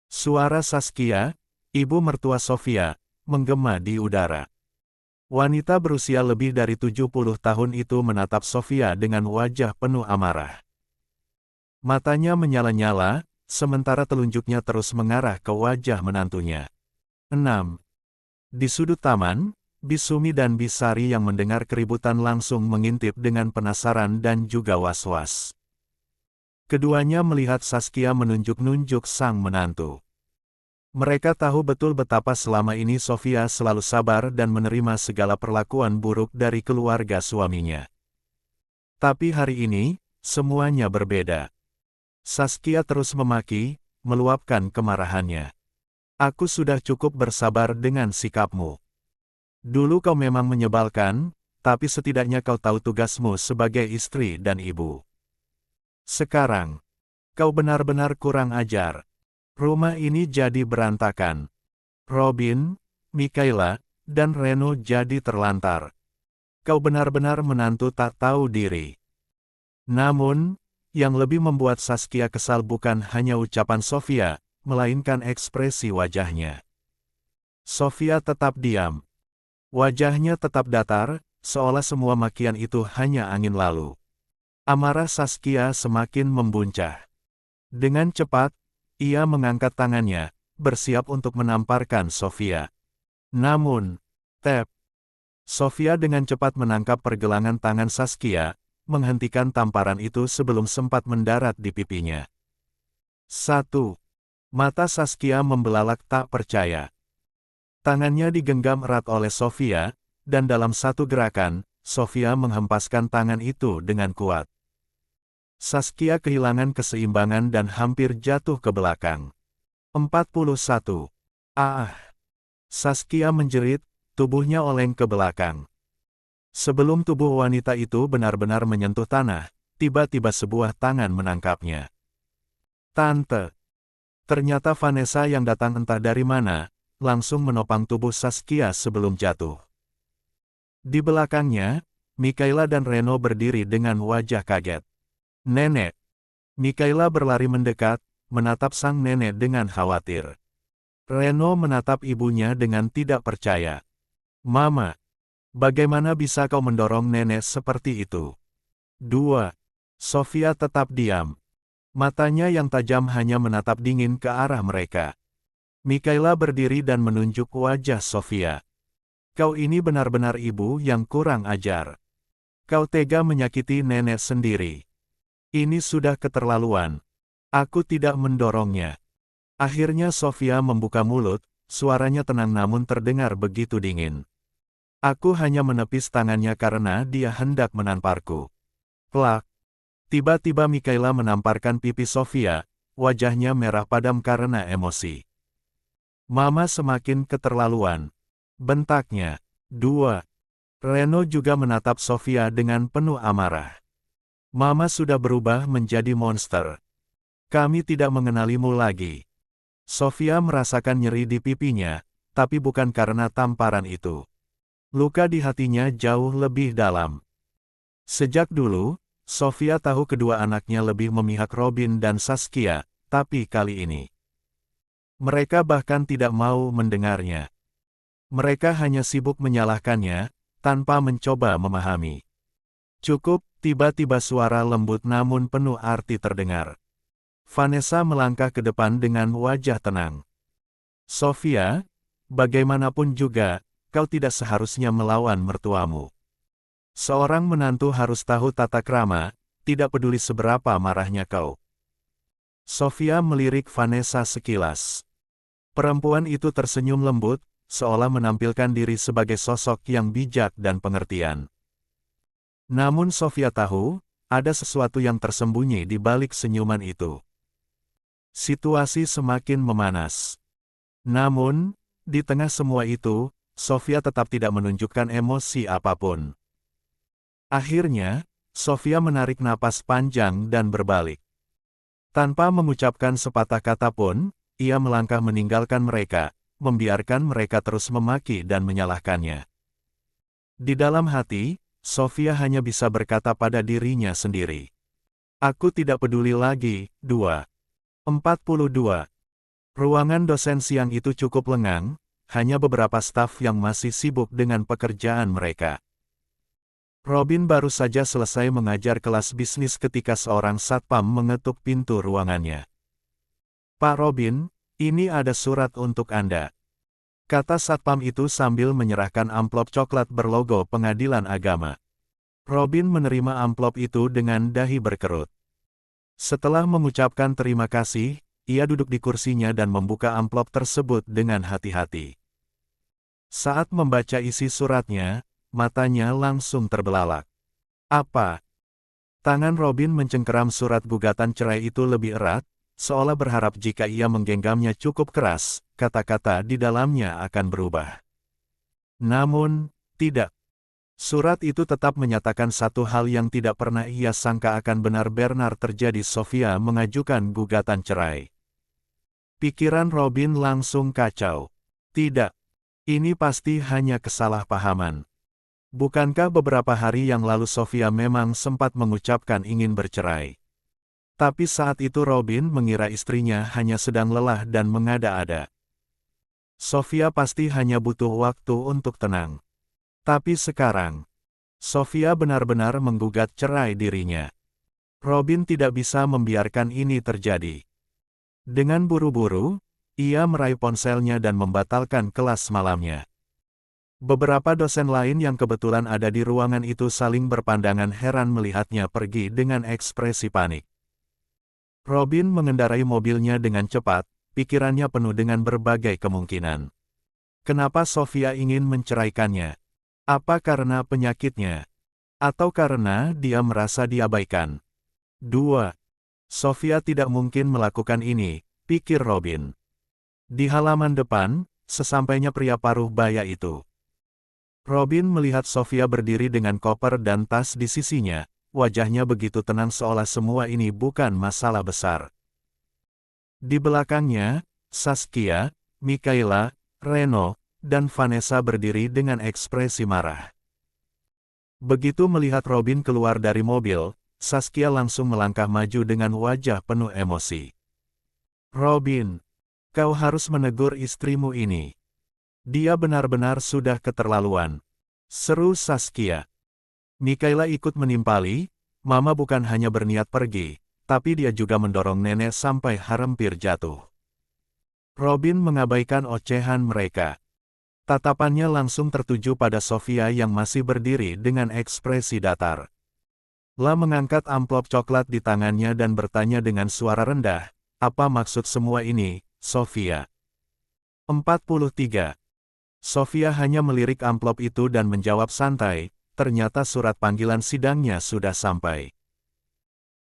Suara Saskia, ibu mertua Sofia, menggema di udara. Wanita berusia lebih dari 70 tahun itu menatap Sofia dengan wajah penuh amarah. Matanya menyala-nyala, sementara telunjuknya terus mengarah ke wajah menantunya. 6. Di sudut taman, Bisumi dan Bisari yang mendengar keributan langsung mengintip dengan penasaran dan juga was-was. Keduanya melihat Saskia menunjuk-nunjuk sang menantu. Mereka tahu betul betapa selama ini Sofia selalu sabar dan menerima segala perlakuan buruk dari keluarga suaminya. Tapi hari ini, semuanya berbeda. Saskia terus memaki, meluapkan kemarahannya. Aku sudah cukup bersabar dengan sikapmu. Dulu kau memang menyebalkan, tapi setidaknya kau tahu tugasmu sebagai istri dan ibu. Sekarang, kau benar-benar kurang ajar. Rumah ini jadi berantakan. Robin, Mikaela, dan Reno jadi terlantar. Kau benar-benar menantu tak tahu diri. Namun, yang lebih membuat Saskia kesal bukan hanya ucapan Sofia, melainkan ekspresi wajahnya. Sofia tetap diam. Wajahnya tetap datar, seolah semua makian itu hanya angin lalu. Amarah Saskia semakin membuncah. Dengan cepat, ia mengangkat tangannya, bersiap untuk menamparkan Sofia. Namun, tep. Sofia dengan cepat menangkap pergelangan tangan Saskia, menghentikan tamparan itu sebelum sempat mendarat di pipinya. 1. Mata Saskia membelalak tak percaya. Tangannya digenggam erat oleh Sofia, dan dalam satu gerakan, Sofia menghempaskan tangan itu dengan kuat. Saskia kehilangan keseimbangan dan hampir jatuh ke belakang. 41. Ah! Saskia menjerit, tubuhnya oleng ke belakang. Sebelum tubuh wanita itu benar-benar menyentuh tanah, tiba-tiba sebuah tangan menangkapnya. Tante! Ternyata Vanessa yang datang entah dari mana, langsung menopang tubuh Saskia sebelum jatuh. Di belakangnya, Mikaela dan Reno berdiri dengan wajah kaget. "Nenek!" Mikaela berlari mendekat, menatap sang nenek dengan khawatir. Reno menatap ibunya dengan tidak percaya. "Mama, bagaimana bisa kau mendorong nenek seperti itu?" 2. Sofia tetap diam. Matanya yang tajam hanya menatap dingin ke arah mereka. Mikaela berdiri dan menunjuk wajah Sofia. "Kau ini benar-benar ibu yang kurang ajar. Kau tega menyakiti nenek sendiri. Ini sudah keterlaluan. Aku tidak mendorongnya." Akhirnya Sofia membuka mulut, suaranya tenang namun terdengar begitu dingin. "Aku hanya menepis tangannya karena dia hendak menamparku." Plak. Tiba-tiba Mikaela menamparkan pipi Sofia, wajahnya merah padam karena emosi. "Mama semakin keterlaluan," bentaknya. 2. Reno juga menatap Sofia dengan penuh amarah. "Mama sudah berubah menjadi monster. Kami tidak mengenalimu lagi." Sofia merasakan nyeri di pipinya, tapi bukan karena tamparan itu. Luka di hatinya jauh lebih dalam. Sejak dulu, Sofia tahu kedua anaknya lebih memihak Robin dan Saskia, tapi kali ini mereka bahkan tidak mau mendengarnya. Mereka hanya sibuk menyalahkannya, tanpa mencoba memahami. "Cukup," tiba-tiba suara lembut namun penuh arti terdengar. Vanessa melangkah ke depan dengan wajah tenang. "Sofia, bagaimanapun juga, kau tidak seharusnya melawan mertuamu. Seorang menantu harus tahu tata krama, tidak peduli seberapa marahnya kau." Sofia melirik Vanessa sekilas. Perempuan itu tersenyum lembut, seolah menampilkan diri sebagai sosok yang bijak dan pengertian. Namun Sofia tahu, ada sesuatu yang tersembunyi di balik senyuman itu. Situasi semakin memanas. Namun, di tengah semua itu, Sofia tetap tidak menunjukkan emosi apapun. Akhirnya, Sofia menarik napas panjang dan berbalik. Tanpa mengucapkan sepatah kata pun, ia melangkah meninggalkan mereka, membiarkan mereka terus memaki dan menyalahkannya. Di dalam hati, Sofia hanya bisa berkata pada dirinya sendiri, "Aku tidak peduli lagi." 2:42. Ruangan dosen siang itu cukup lengang, hanya beberapa staf yang masih sibuk dengan pekerjaan mereka. Robin baru saja selesai mengajar kelas bisnis ketika seorang satpam mengetuk pintu ruangannya. "Pak Robin, ini ada surat untuk Anda," kata satpam itu sambil menyerahkan amplop coklat berlogo Pengadilan Agama. Robin menerima amplop itu dengan dahi berkerut. Setelah mengucapkan terima kasih, ia duduk di kursinya dan membuka amplop tersebut dengan hati-hati. Saat membaca isi suratnya, matanya langsung terbelalak. "Apa?" Tangan Robin mencengkeram surat gugatan cerai itu lebih erat, seolah berharap jika ia menggenggamnya cukup keras, kata-kata di dalamnya akan berubah. Namun, tidak. Surat itu tetap menyatakan satu hal yang tidak pernah ia sangka akan benar-benar terjadi. Sofia mengajukan gugatan cerai. Pikiran Robin langsung kacau. Tidak. Ini pasti hanya kesalahpahaman. Bukankah beberapa hari yang lalu Sofia memang sempat mengucapkan ingin bercerai? Tapi saat itu Robin mengira istrinya hanya sedang lelah dan mengada-ada. Sofia pasti hanya butuh waktu untuk tenang. Tapi sekarang, Sofia benar-benar menggugat cerai dirinya. Robin tidak bisa membiarkan ini terjadi. Dengan buru-buru, ia meraih ponselnya dan membatalkan kelas malamnya. Beberapa dosen lain yang kebetulan ada di ruangan itu saling berpandangan heran melihatnya pergi dengan ekspresi panik. Robin mengendarai mobilnya dengan cepat, pikirannya penuh dengan berbagai kemungkinan. Kenapa Sofia ingin menceraikannya? Apa karena penyakitnya? Atau karena dia merasa diabaikan? 2. Sofia tidak mungkin melakukan ini, pikir Robin. Di halaman depan, sesampainya pria paruh baya itu. Robin melihat Sofia berdiri dengan koper dan tas di sisinya, wajahnya begitu tenang seolah semua ini bukan masalah besar. Di belakangnya, Saskia, Mikaela, Reno, dan Vanessa berdiri dengan ekspresi marah. Begitu melihat Robin keluar dari mobil, Saskia langsung melangkah maju dengan wajah penuh emosi. "Robin, kau harus menegur istrimu ini. Dia benar-benar sudah keterlaluan," seru Saskia. Mikaela ikut menimpali, "Mama bukan hanya berniat pergi, tapi dia juga mendorong nenek sampai hampir jatuh." Robin mengabaikan ocehan mereka. Tatapannya langsung tertuju pada Sofia yang masih berdiri dengan ekspresi datar. La mengangkat amplop coklat di tangannya dan bertanya dengan suara rendah, "Apa maksud semua ini, Sofia?" 43. Sofia hanya melirik amplop itu dan menjawab santai, "Ternyata surat panggilan sidangnya sudah sampai."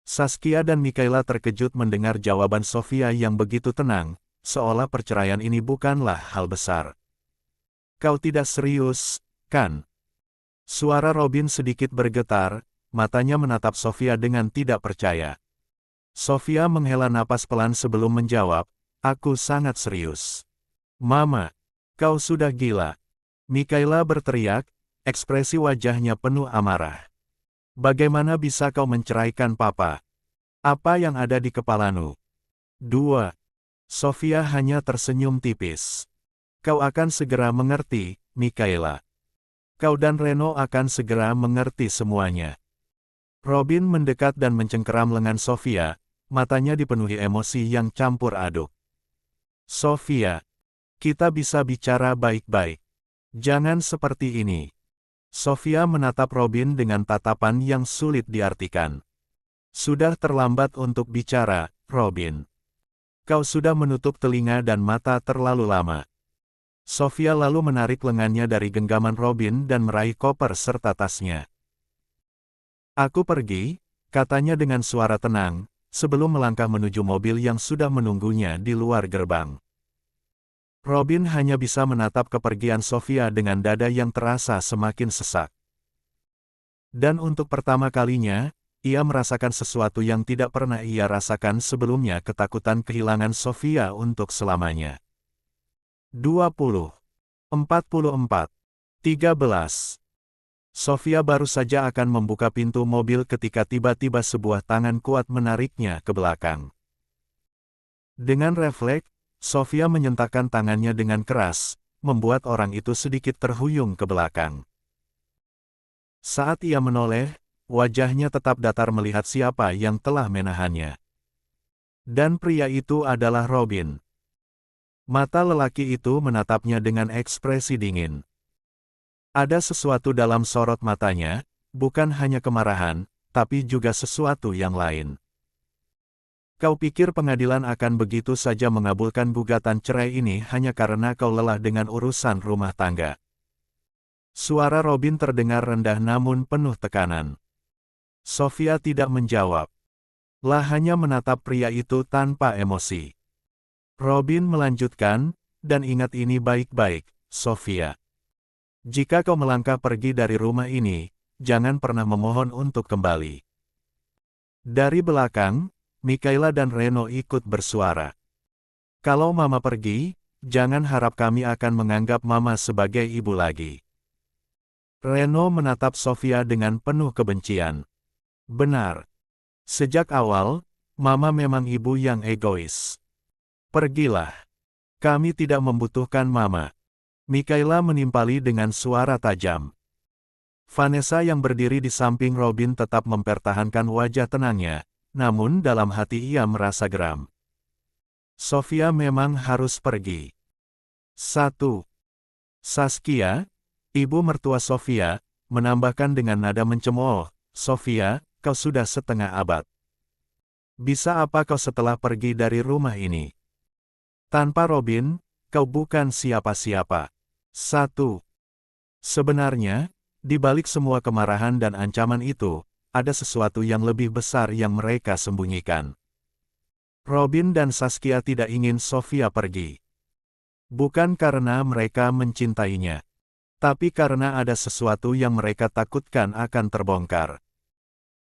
Saskia dan Mikaela terkejut mendengar jawaban Sofia yang begitu tenang, seolah perceraian ini bukanlah hal besar. "Kau tidak serius, kan?" Suara Robin sedikit bergetar, matanya menatap Sofia dengan tidak percaya. Sofia menghela napas pelan sebelum menjawab, "Aku sangat serius." "Mama, kau sudah gila." Mikaela berteriak, ekspresi wajahnya penuh amarah. "Bagaimana bisa kau menceraikan papa? Apa yang ada di kepalamu?" 2. Sofia hanya tersenyum tipis. "Kau akan segera mengerti, Mikaela. Kau dan Reno akan segera mengerti semuanya." Robin mendekat dan mencengkeram lengan Sofia, matanya dipenuhi emosi yang campur aduk. "Sofia, kita bisa bicara baik-baik. Jangan seperti ini." Sofia menatap Robin dengan tatapan yang sulit diartikan. "Sudah terlambat untuk bicara, Robin. Kau sudah menutup telinga dan mata terlalu lama." Sofia lalu menarik lengannya dari genggaman Robin dan meraih koper serta tasnya. "Aku pergi," katanya dengan suara tenang, sebelum melangkah menuju mobil yang sudah menunggunya di luar gerbang. Robin hanya bisa menatap kepergian Sofia dengan dada yang terasa semakin sesak. Dan untuk pertama kalinya, ia merasakan sesuatu yang tidak pernah ia rasakan sebelumnya, ketakutan kehilangan Sofia untuk selamanya. 20. 44. 13. Sofia baru saja akan membuka pintu mobil ketika tiba-tiba sebuah tangan kuat menariknya ke belakang. Dengan refleks, Sofia menyentakkan tangannya dengan keras, membuat orang itu sedikit terhuyung ke belakang. Saat ia menoleh, wajahnya tetap datar melihat siapa yang telah menahannya. Dan pria itu adalah Robin. Mata lelaki itu menatapnya dengan ekspresi dingin. Ada sesuatu dalam sorot matanya, bukan hanya kemarahan, tapi juga sesuatu yang lain. "Kau pikir pengadilan akan begitu saja mengabulkan gugatan cerai ini hanya karena kau lelah dengan urusan rumah tangga?" Suara Robin terdengar rendah namun penuh tekanan. Sofia tidak menjawab. La hanya menatap pria itu tanpa emosi. Robin melanjutkan, "Dan ingat ini baik-baik, Sofia. Jika kau melangkah pergi dari rumah ini, jangan pernah memohon untuk kembali." Dari belakang, Mikaela dan Reno ikut bersuara. "Kalau Mama pergi, jangan harap kami akan menganggap Mama sebagai ibu lagi." Reno menatap Sofia dengan penuh kebencian. "Benar. Sejak awal, Mama memang ibu yang egois. Pergilah. Kami tidak membutuhkan Mama." Mikaela menimpali dengan suara tajam. Vanessa yang berdiri di samping Robin tetap mempertahankan wajah tenangnya, namun dalam hati ia merasa geram. Sofia memang harus pergi. 1. Saskia, ibu mertua Sofia, menambahkan dengan nada mencemooh, "Sofia, kau sudah setengah abad. Bisa apa kau setelah pergi dari rumah ini? Tanpa Robin, kau bukan siapa-siapa." 1. Sebenarnya, di balik semua kemarahan dan ancaman itu, ada sesuatu yang lebih besar yang mereka sembunyikan. Robin dan Saskia tidak ingin Sofia pergi. Bukan karena mereka mencintainya, tapi karena ada sesuatu yang mereka takutkan akan terbongkar.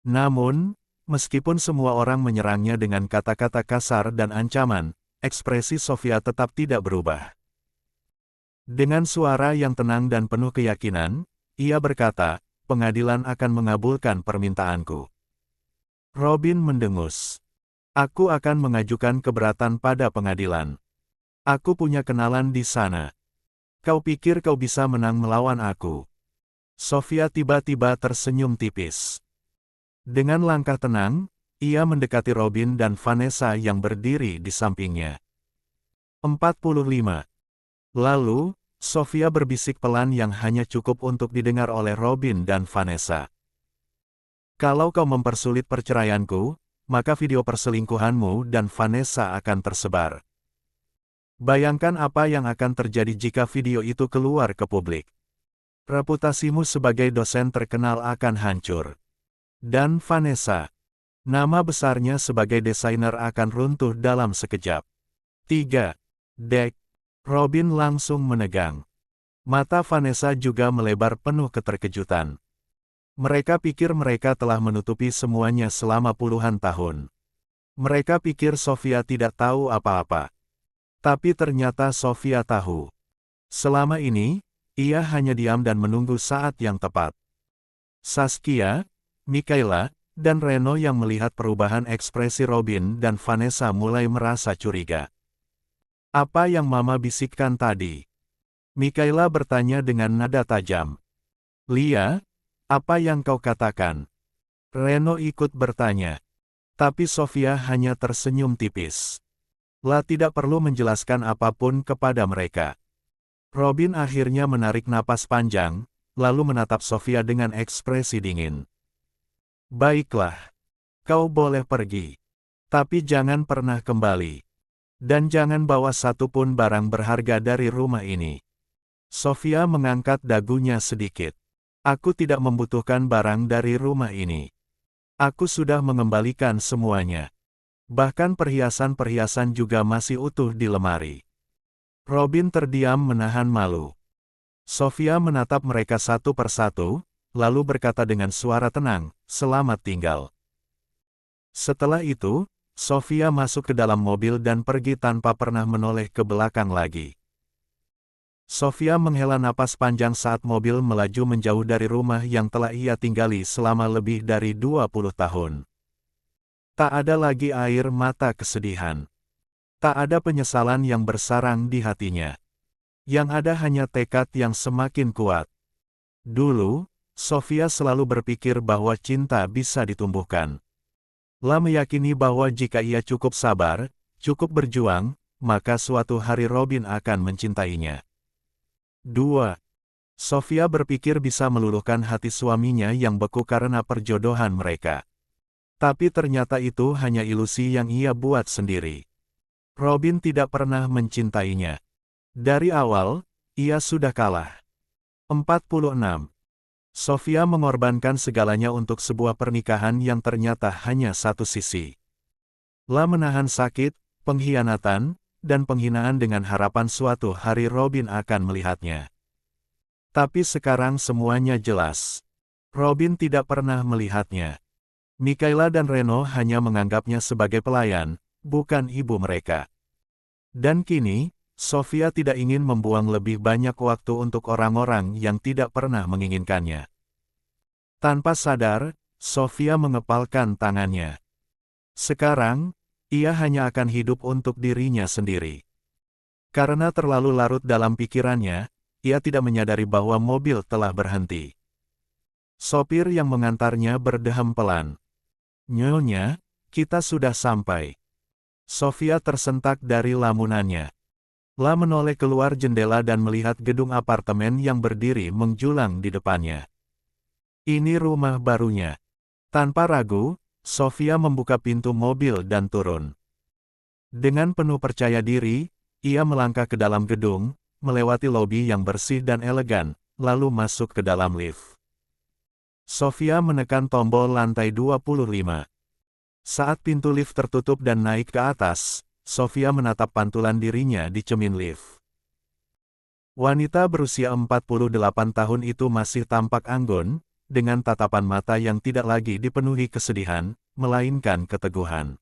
Namun, Meskipun semua orang menyerangnya dengan kata-kata kasar dan ancaman, ekspresi Sofia tetap tidak berubah. Dengan suara yang tenang dan penuh keyakinan, ia berkata, "Pengadilan akan mengabulkan permintaanku." Robin mendengus. "Aku akan mengajukan keberatan pada pengadilan. Aku punya kenalan di sana. Kau pikir kau bisa menang melawan aku?" Sofia tiba-tiba tersenyum tipis. Dengan langkah tenang, ia mendekati Robin dan Vanessa yang berdiri di sampingnya. 45. Lalu, Sofia berbisik pelan yang hanya cukup untuk didengar oleh Robin dan Vanessa. "Kalau kau mempersulit perceraianku, maka video perselingkuhanmu dan Vanessa akan tersebar. Bayangkan apa yang akan terjadi jika video itu keluar ke publik. Reputasimu sebagai dosen terkenal akan hancur. Dan Vanessa, nama besarnya sebagai desainer akan runtuh dalam sekejap." 3. Dek. Robin langsung menegang. Mata Vanessa juga melebar penuh keterkejutan. Mereka pikir mereka telah menutupi semuanya selama puluhan tahun. Mereka pikir Sofia tidak tahu apa-apa. Tapi ternyata Sofia tahu. Selama ini, ia hanya diam dan menunggu saat yang tepat. Saskia, Mikaela, dan Reno yang melihat perubahan ekspresi Robin dan Vanessa mulai merasa curiga. "Apa yang Mama bisikkan tadi?" Mikaela bertanya dengan nada tajam. "Lia, apa yang kau katakan?" Reno ikut bertanya. Tapi Sofia hanya tersenyum tipis. La tidak perlu menjelaskan apapun kepada mereka. Robin akhirnya menarik napas panjang, lalu menatap Sofia dengan ekspresi dingin. "Baiklah. Kau boleh pergi. Tapi jangan pernah kembali. Dan jangan bawa satupun barang berharga dari rumah ini." Sofia mengangkat dagunya sedikit. "Aku tidak membutuhkan barang dari rumah ini. Aku sudah mengembalikan semuanya. Bahkan perhiasan-perhiasan juga masih utuh di lemari." Robin terdiam menahan malu. Sofia menatap mereka satu persatu, lalu berkata dengan suara tenang, "Selamat tinggal." Setelah itu, Sofia masuk ke dalam mobil dan pergi tanpa pernah menoleh ke belakang lagi. Sofia menghela napas panjang saat mobil melaju menjauh dari rumah yang telah ia tinggali selama lebih dari 20 tahun. Tak ada lagi air mata kesedihan. Tak ada penyesalan yang bersarang di hatinya. Yang ada hanya tekad yang semakin kuat. Dulu, Sofia selalu berpikir bahwa cinta bisa ditumbuhkan. La meyakini bahwa jika ia cukup sabar, cukup berjuang, maka suatu hari Robin akan mencintainya. 2. Sofia berpikir bisa meluluhkan hati suaminya yang beku karena perjodohan mereka. Tapi ternyata itu hanya ilusi yang ia buat sendiri. Robin tidak pernah mencintainya. Dari awal, ia sudah kalah. 46. Sofia mengorbankan segalanya untuk sebuah pernikahan yang ternyata hanya satu sisi. La menahan sakit, pengkhianatan, dan penghinaan dengan harapan suatu hari Robin akan melihatnya. Tapi sekarang semuanya jelas. Robin tidak pernah melihatnya. Mikaela dan Reno hanya menganggapnya sebagai pelayan, bukan ibu mereka. Dan kini, Sofia tidak ingin membuang lebih banyak waktu untuk orang-orang yang tidak pernah menginginkannya. Tanpa sadar, Sofia mengepalkan tangannya. Sekarang, ia hanya akan hidup untuk dirinya sendiri. Karena terlalu larut dalam pikirannya, ia tidak menyadari bahwa mobil telah berhenti. Sopir yang mengantarnya berdeham pelan. "Nyonya, kita sudah sampai." Sofia tersentak dari lamunannya. La menoleh keluar jendela dan melihat gedung apartemen yang berdiri menjulang di depannya. Ini rumah barunya. Tanpa ragu, Sofia membuka pintu mobil dan turun. Dengan penuh percaya diri, ia melangkah ke dalam gedung, melewati lobi yang bersih dan elegan, lalu masuk ke dalam lift. Sofia menekan tombol lantai 25. Saat pintu lift tertutup dan naik ke atas, Sofia menatap pantulan dirinya di cermin lift. Wanita berusia 48 tahun itu masih tampak anggun, dengan tatapan mata yang tidak lagi dipenuhi kesedihan, melainkan keteguhan.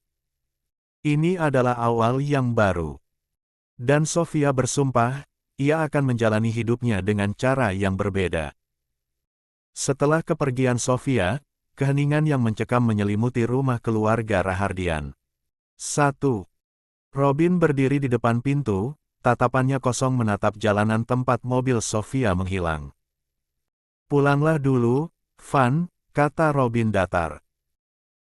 Ini adalah awal yang baru. Dan Sofia bersumpah, ia akan menjalani hidupnya dengan cara yang berbeda. Setelah kepergian Sofia, keheningan yang mencekam menyelimuti rumah keluarga Rahardian. 1. Robin berdiri di depan pintu, tatapannya kosong menatap jalanan tempat mobil Sofia menghilang. "Pulanglah dulu, Van," kata Robin datar.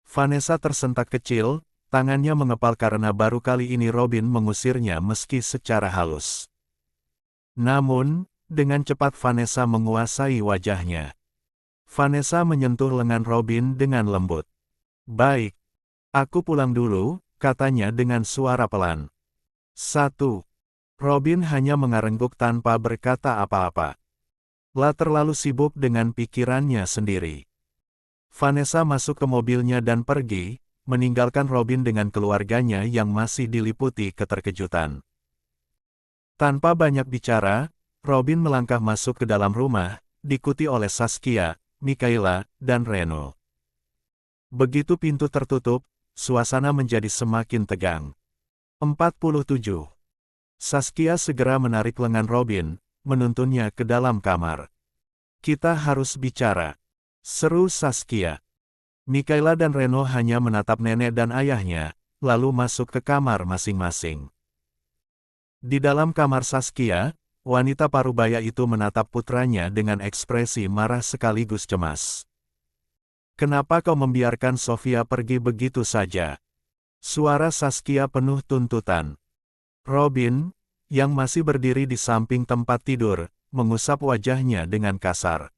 Vanessa tersentak kecil, tangannya mengepal karena baru kali ini Robin mengusirnya meski secara halus. Namun, dengan cepat Vanessa menguasai wajahnya. Vanessa menyentuh lengan Robin dengan lembut. "Baik. Aku pulang dulu," katanya dengan suara pelan. 1. Robin hanya mengarengguk tanpa berkata apa-apa. Lah terlalu sibuk dengan pikirannya sendiri. Vanessa masuk ke mobilnya dan pergi, meninggalkan Robin dengan keluarganya yang masih diliputi keterkejutan. Tanpa banyak bicara, Robin melangkah masuk ke dalam rumah, diikuti oleh Saskia, Mikaela, dan Reno. Begitu pintu tertutup, suasana menjadi semakin tegang. 47. Saskia segera menarik lengan Robin, menuntunnya ke dalam kamar. "Kita harus bicara," seru Saskia. Mikaela dan Reno hanya menatap nenek dan ayahnya, lalu masuk ke kamar masing-masing. Di dalam kamar Saskia, wanita parubaya itu menatap putranya dengan ekspresi marah sekaligus cemas. "Kenapa kau membiarkan Sofia pergi begitu saja?" Suara Saskia penuh tuntutan. Robin, yang masih berdiri di samping tempat tidur, mengusap wajahnya dengan kasar.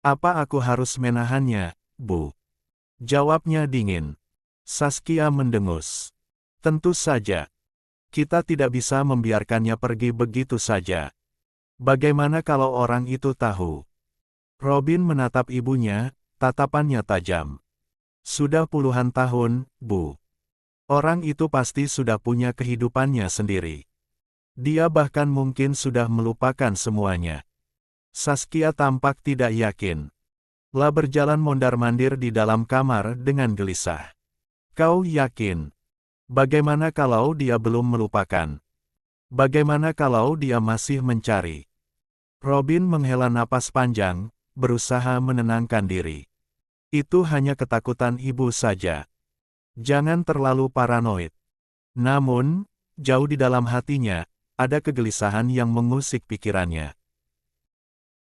"Apa aku harus menahannya, Bu?" Jawabnya dingin. Saskia mendengus. "Tentu saja. Kita tidak bisa membiarkannya pergi begitu saja. Bagaimana kalau orang itu tahu?" Robin menatap ibunya, tatapannya tajam. "Sudah puluhan tahun, Bu. Orang itu pasti sudah punya kehidupannya sendiri. Dia bahkan mungkin sudah melupakan semuanya." Saskia tampak tidak yakin. Lah berjalan mondar-mandir di dalam kamar dengan gelisah. "Kau yakin? Bagaimana kalau dia belum melupakan? Bagaimana kalau dia masih mencari?" Robin menghela napas panjang, berusaha menenangkan diri. "Itu hanya ketakutan ibu saja. Jangan terlalu paranoid." Namun, jauh di dalam hatinya, ada kegelisahan yang mengusik pikirannya.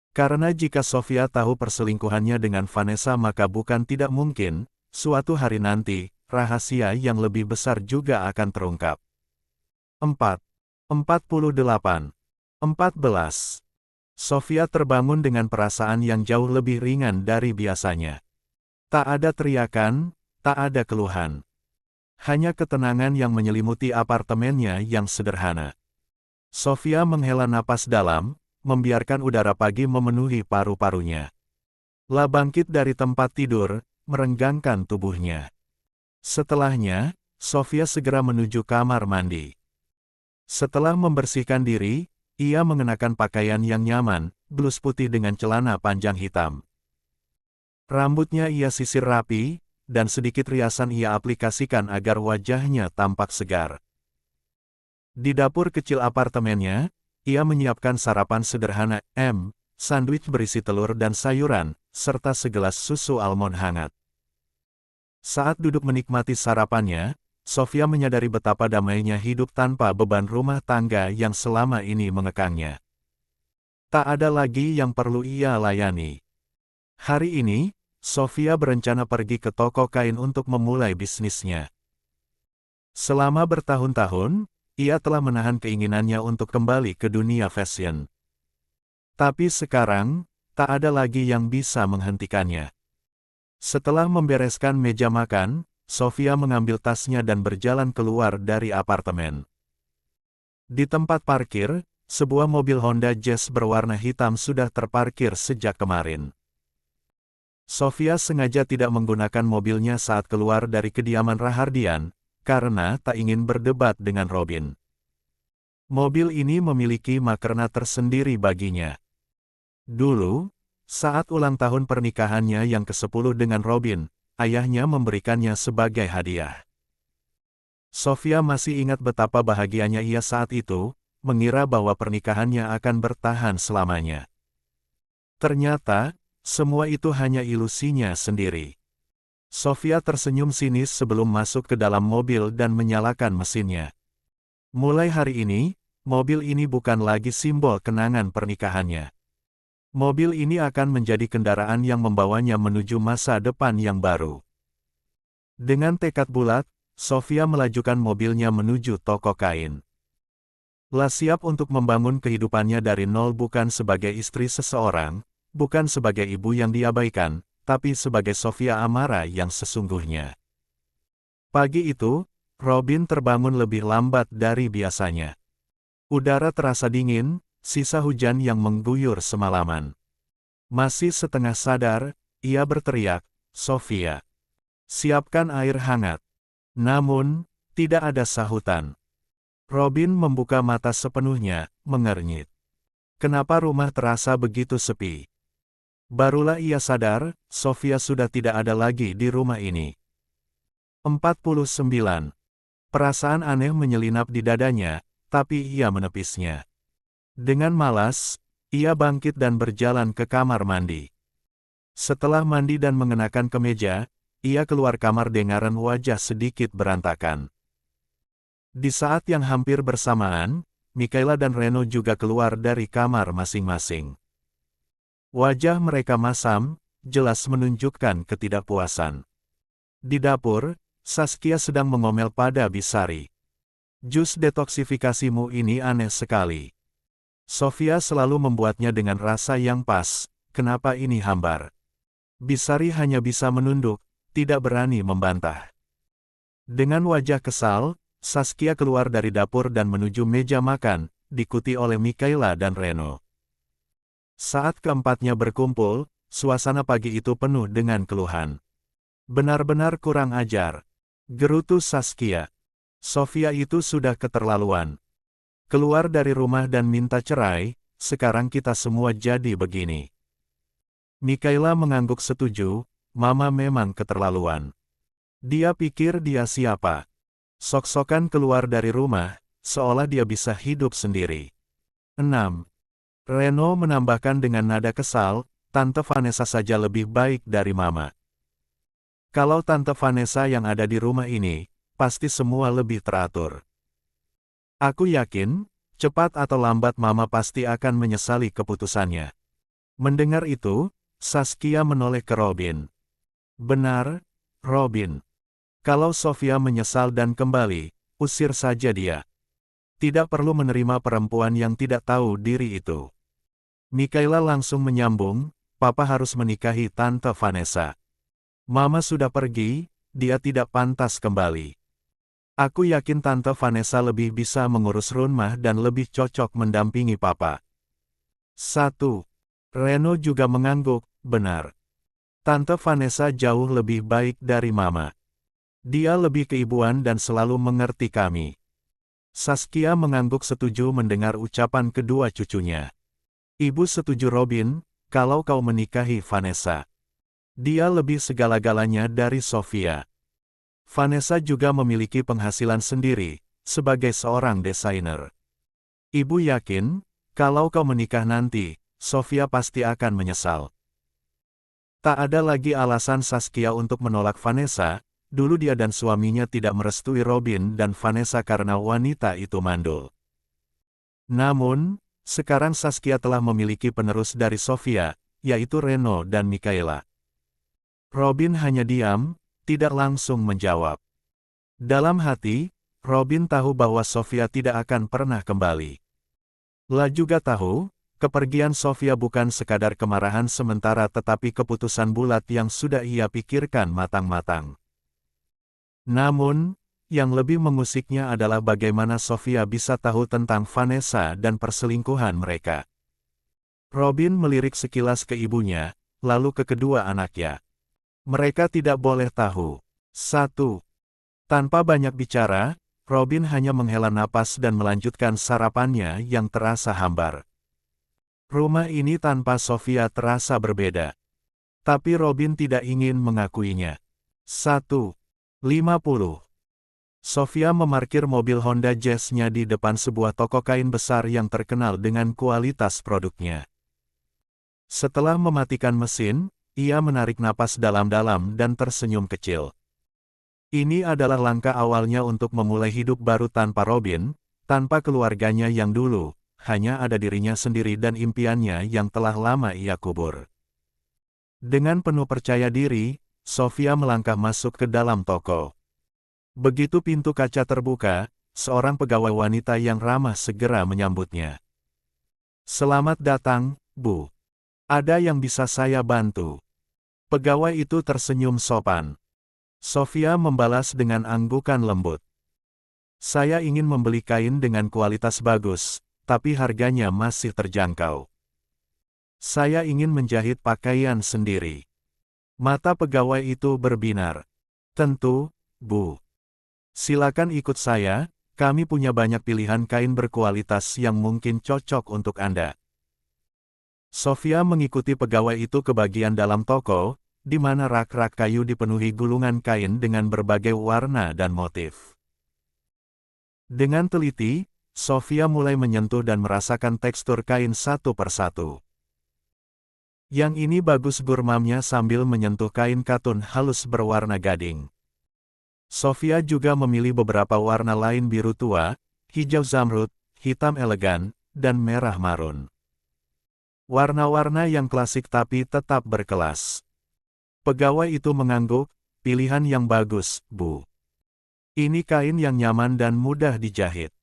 Karena jika Sofia tahu perselingkuhannya dengan Vanessa maka bukan tidak mungkin, suatu hari nanti, rahasia yang lebih besar juga akan terungkap. 4. 48. 14. Sofia terbangun dengan perasaan yang jauh lebih ringan dari biasanya. Tak ada teriakan, tak ada keluhan. Hanya ketenangan yang menyelimuti apartemennya yang sederhana. Sofia menghela napas dalam, membiarkan udara pagi memenuhi paru-parunya. Lah bangkit dari tempat tidur, merenggangkan tubuhnya. Setelahnya, Sofia segera menuju kamar mandi. Setelah membersihkan diri, ia mengenakan pakaian yang nyaman, blus putih dengan celana panjang hitam. Rambutnya ia sisir rapi, dan sedikit riasan ia aplikasikan agar wajahnya tampak segar. Di dapur kecil apartemennya, ia menyiapkan sarapan sederhana, sandwich berisi telur dan sayuran, serta segelas susu almond hangat. Saat duduk menikmati sarapannya, Sofia menyadari betapa damainya hidup tanpa beban rumah tangga yang selama ini mengekangnya. Tak ada lagi yang perlu ia layani. Hari ini, Sofia berencana pergi ke toko kain untuk memulai bisnisnya. Selama bertahun-tahun, ia telah menahan keinginannya untuk kembali ke dunia fashion. Tapi sekarang, tak ada lagi yang bisa menghentikannya. Setelah membereskan meja makan, Sofia mengambil tasnya dan berjalan keluar dari apartemen. Di tempat parkir, sebuah mobil Honda Jazz berwarna hitam sudah terparkir sejak kemarin. Sofia sengaja tidak menggunakan mobilnya saat keluar dari kediaman Rahardian, karena tak ingin berdebat dengan Robin. Mobil ini memiliki makna tersendiri baginya. Dulu, saat ulang tahun pernikahannya yang ke-10 dengan Robin, ayahnya memberikannya sebagai hadiah. Sofia masih ingat betapa bahagianya ia saat itu, mengira bahwa pernikahannya akan bertahan selamanya. Ternyata, semua itu hanya ilusinya sendiri. Sofia tersenyum sinis sebelum masuk ke dalam mobil dan menyalakan mesinnya. Mulai hari ini, mobil ini bukan lagi simbol kenangan pernikahannya. Mobil ini akan menjadi kendaraan yang membawanya menuju masa depan yang baru. Dengan tekad bulat, Sofia melajukan mobilnya menuju toko kain. Siap untuk membangun kehidupannya dari nol bukan sebagai istri seseorang, bukan sebagai ibu yang diabaikan, tapi sebagai Sofia Amara yang sesungguhnya. Pagi itu, Robin terbangun lebih lambat dari biasanya. Udara terasa dingin, sisa hujan yang mengguyur semalaman. Masih setengah sadar, ia berteriak, "Sofia, siapkan air hangat." Namun, tidak ada sahutan. Robin membuka mata sepenuhnya, mengernyit. Kenapa rumah terasa begitu sepi? Barulah ia sadar, Sofia sudah tidak ada lagi di rumah ini. 49. Perasaan aneh menyelinap di dadanya, tapi ia menepisnya. Dengan malas, ia bangkit dan berjalan ke kamar mandi. Setelah mandi dan mengenakan kemeja, ia keluar kamar dengan wajah sedikit berantakan. Di saat yang hampir bersamaan, Mikaela dan Reno juga keluar dari kamar masing-masing. Wajah mereka masam, jelas menunjukkan ketidakpuasan. Di dapur, Saskia sedang mengomel pada Bisari. "Jus detoksifikasimu ini aneh sekali. Sofia selalu membuatnya dengan rasa yang pas, kenapa ini hambar?" Bisari hanya bisa menunduk, tidak berani membantah. Dengan wajah kesal, Saskia keluar dari dapur dan menuju meja makan, diikuti oleh Mikaela dan Reno. Saat keempatnya berkumpul, suasana pagi itu penuh dengan keluhan. "Benar-benar kurang ajar," gerutu Saskia. "Sofia itu sudah keterlaluan. Keluar dari rumah dan minta cerai, sekarang kita semua jadi begini." Mikaela mengangguk setuju, "Mama memang keterlaluan. Dia pikir dia siapa? Sok-sokan keluar dari rumah, seolah dia bisa hidup sendiri." 6. Reno menambahkan dengan nada kesal, "Tante Vanessa saja lebih baik dari Mama. Kalau Tante Vanessa yang ada di rumah ini, pasti semua lebih teratur. Aku yakin, cepat atau lambat Mama pasti akan menyesali keputusannya." Mendengar itu, Saskia menoleh ke Robin. "Benar, Robin. Kalau Sofia menyesal dan kembali, usir saja dia. Tidak perlu menerima perempuan yang tidak tahu diri itu." Mikaela langsung menyambung, "Papa harus menikahi Tante Vanessa. Mama sudah pergi, dia tidak pantas kembali. Aku yakin Tante Vanessa lebih bisa mengurus rumah dan lebih cocok mendampingi Papa." 1. Reno juga mengangguk, "Benar. Tante Vanessa jauh lebih baik dari Mama. Dia lebih keibuan dan selalu mengerti kami." Saskia mengangguk setuju mendengar ucapan kedua cucunya. "Ibu setuju Robin, kalau kau menikahi Vanessa. Dia lebih segala-galanya dari Sofia. Vanessa juga memiliki penghasilan sendiri, sebagai seorang desainer. Ibu yakin, kalau kau menikah nanti, Sofia pasti akan menyesal." Tak ada lagi alasan Saskia untuk menolak Vanessa, dulu dia dan suaminya tidak merestui Robin dan Vanessa karena wanita itu mandul. Namun, sekarang Saskia telah memiliki penerus dari Sofia, yaitu Reno dan Mikaela. Robin hanya diam, tidak langsung menjawab. Dalam hati, Robin tahu bahwa Sofia tidak akan pernah kembali. La juga tahu, kepergian Sofia bukan sekadar kemarahan sementara tetapi keputusan bulat yang sudah ia pikirkan matang-matang. Namun, yang lebih mengusiknya adalah bagaimana Sofia bisa tahu tentang Vanessa dan perselingkuhan mereka. Robin melirik sekilas ke ibunya, lalu ke kedua anaknya. Mereka tidak boleh tahu. 1. Tanpa banyak bicara, Robin hanya menghela napas dan melanjutkan sarapannya yang terasa hambar. Rumah ini tanpa Sofia terasa berbeda. Tapi Robin tidak ingin mengakuinya. 1:50. Sofia memarkir mobil Honda Jazz-nya di depan sebuah toko kain besar yang terkenal dengan kualitas produknya. Setelah mematikan mesin, ia menarik napas dalam-dalam dan tersenyum kecil. Ini adalah langkah awalnya untuk memulai hidup baru tanpa Robin, tanpa keluarganya yang dulu, hanya ada dirinya sendiri dan impiannya yang telah lama ia kubur. Dengan penuh percaya diri, Sofia melangkah masuk ke dalam toko. Begitu pintu kaca terbuka, seorang pegawai wanita yang ramah segera menyambutnya. "Selamat datang, Bu. Ada yang bisa saya bantu?" Pegawai itu tersenyum sopan. Sofia membalas dengan anggukan lembut. "Saya ingin membeli kain dengan kualitas bagus, tapi harganya masih terjangkau. Saya ingin menjahit pakaian sendiri." Mata pegawai itu berbinar. "Tentu, Bu. Silakan ikut saya, kami punya banyak pilihan kain berkualitas yang mungkin cocok untuk Anda." Sofia mengikuti pegawai itu ke bagian dalam toko, di mana rak-rak kayu dipenuhi gulungan kain dengan berbagai warna dan motif. Dengan teliti, Sofia mulai menyentuh dan merasakan tekstur kain satu persatu. "Yang ini bagus," gurmamnya sambil menyentuh kain katun halus berwarna gading. Sofia juga memilih beberapa warna lain: biru tua, hijau zamrud, hitam elegan, dan merah marun. Warna-warna yang klasik tapi tetap berkelas. Pegawai itu mengangguk, "Pilihan yang bagus, Bu. Ini kain yang nyaman dan mudah dijahit.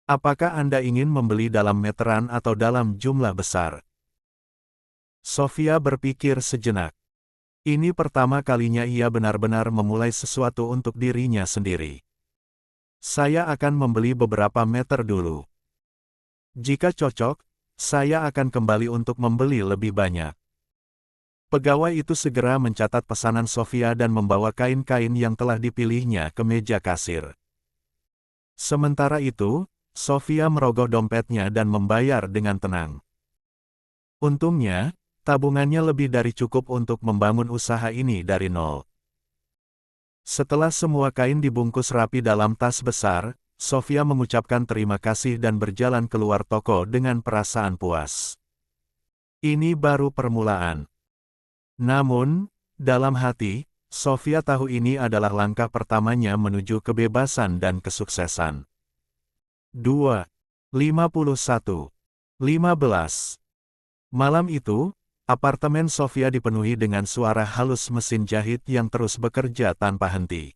Apakah Anda ingin membeli dalam meteran atau dalam jumlah besar?" Sofia berpikir sejenak. Ini pertama kalinya ia benar-benar memulai sesuatu untuk dirinya sendiri. "Saya akan membeli beberapa meter dulu. Jika cocok, saya akan kembali untuk membeli lebih banyak." Pegawai itu segera mencatat pesanan Sofia dan membawa kain-kain yang telah dipilihnya ke meja kasir. Sementara itu, Sofia merogoh dompetnya dan membayar dengan tenang. Untungnya, tabungannya lebih dari cukup untuk membangun usaha ini dari nol. Setelah semua kain dibungkus rapi dalam tas besar, Sofia mengucapkan terima kasih dan berjalan keluar toko dengan perasaan puas. Ini baru permulaan. Namun, dalam hati, Sofia tahu ini adalah langkah pertamanya menuju kebebasan dan kesuksesan. 2:51:15. Malam itu, apartemen Sofia dipenuhi dengan suara halus mesin jahit yang terus bekerja tanpa henti.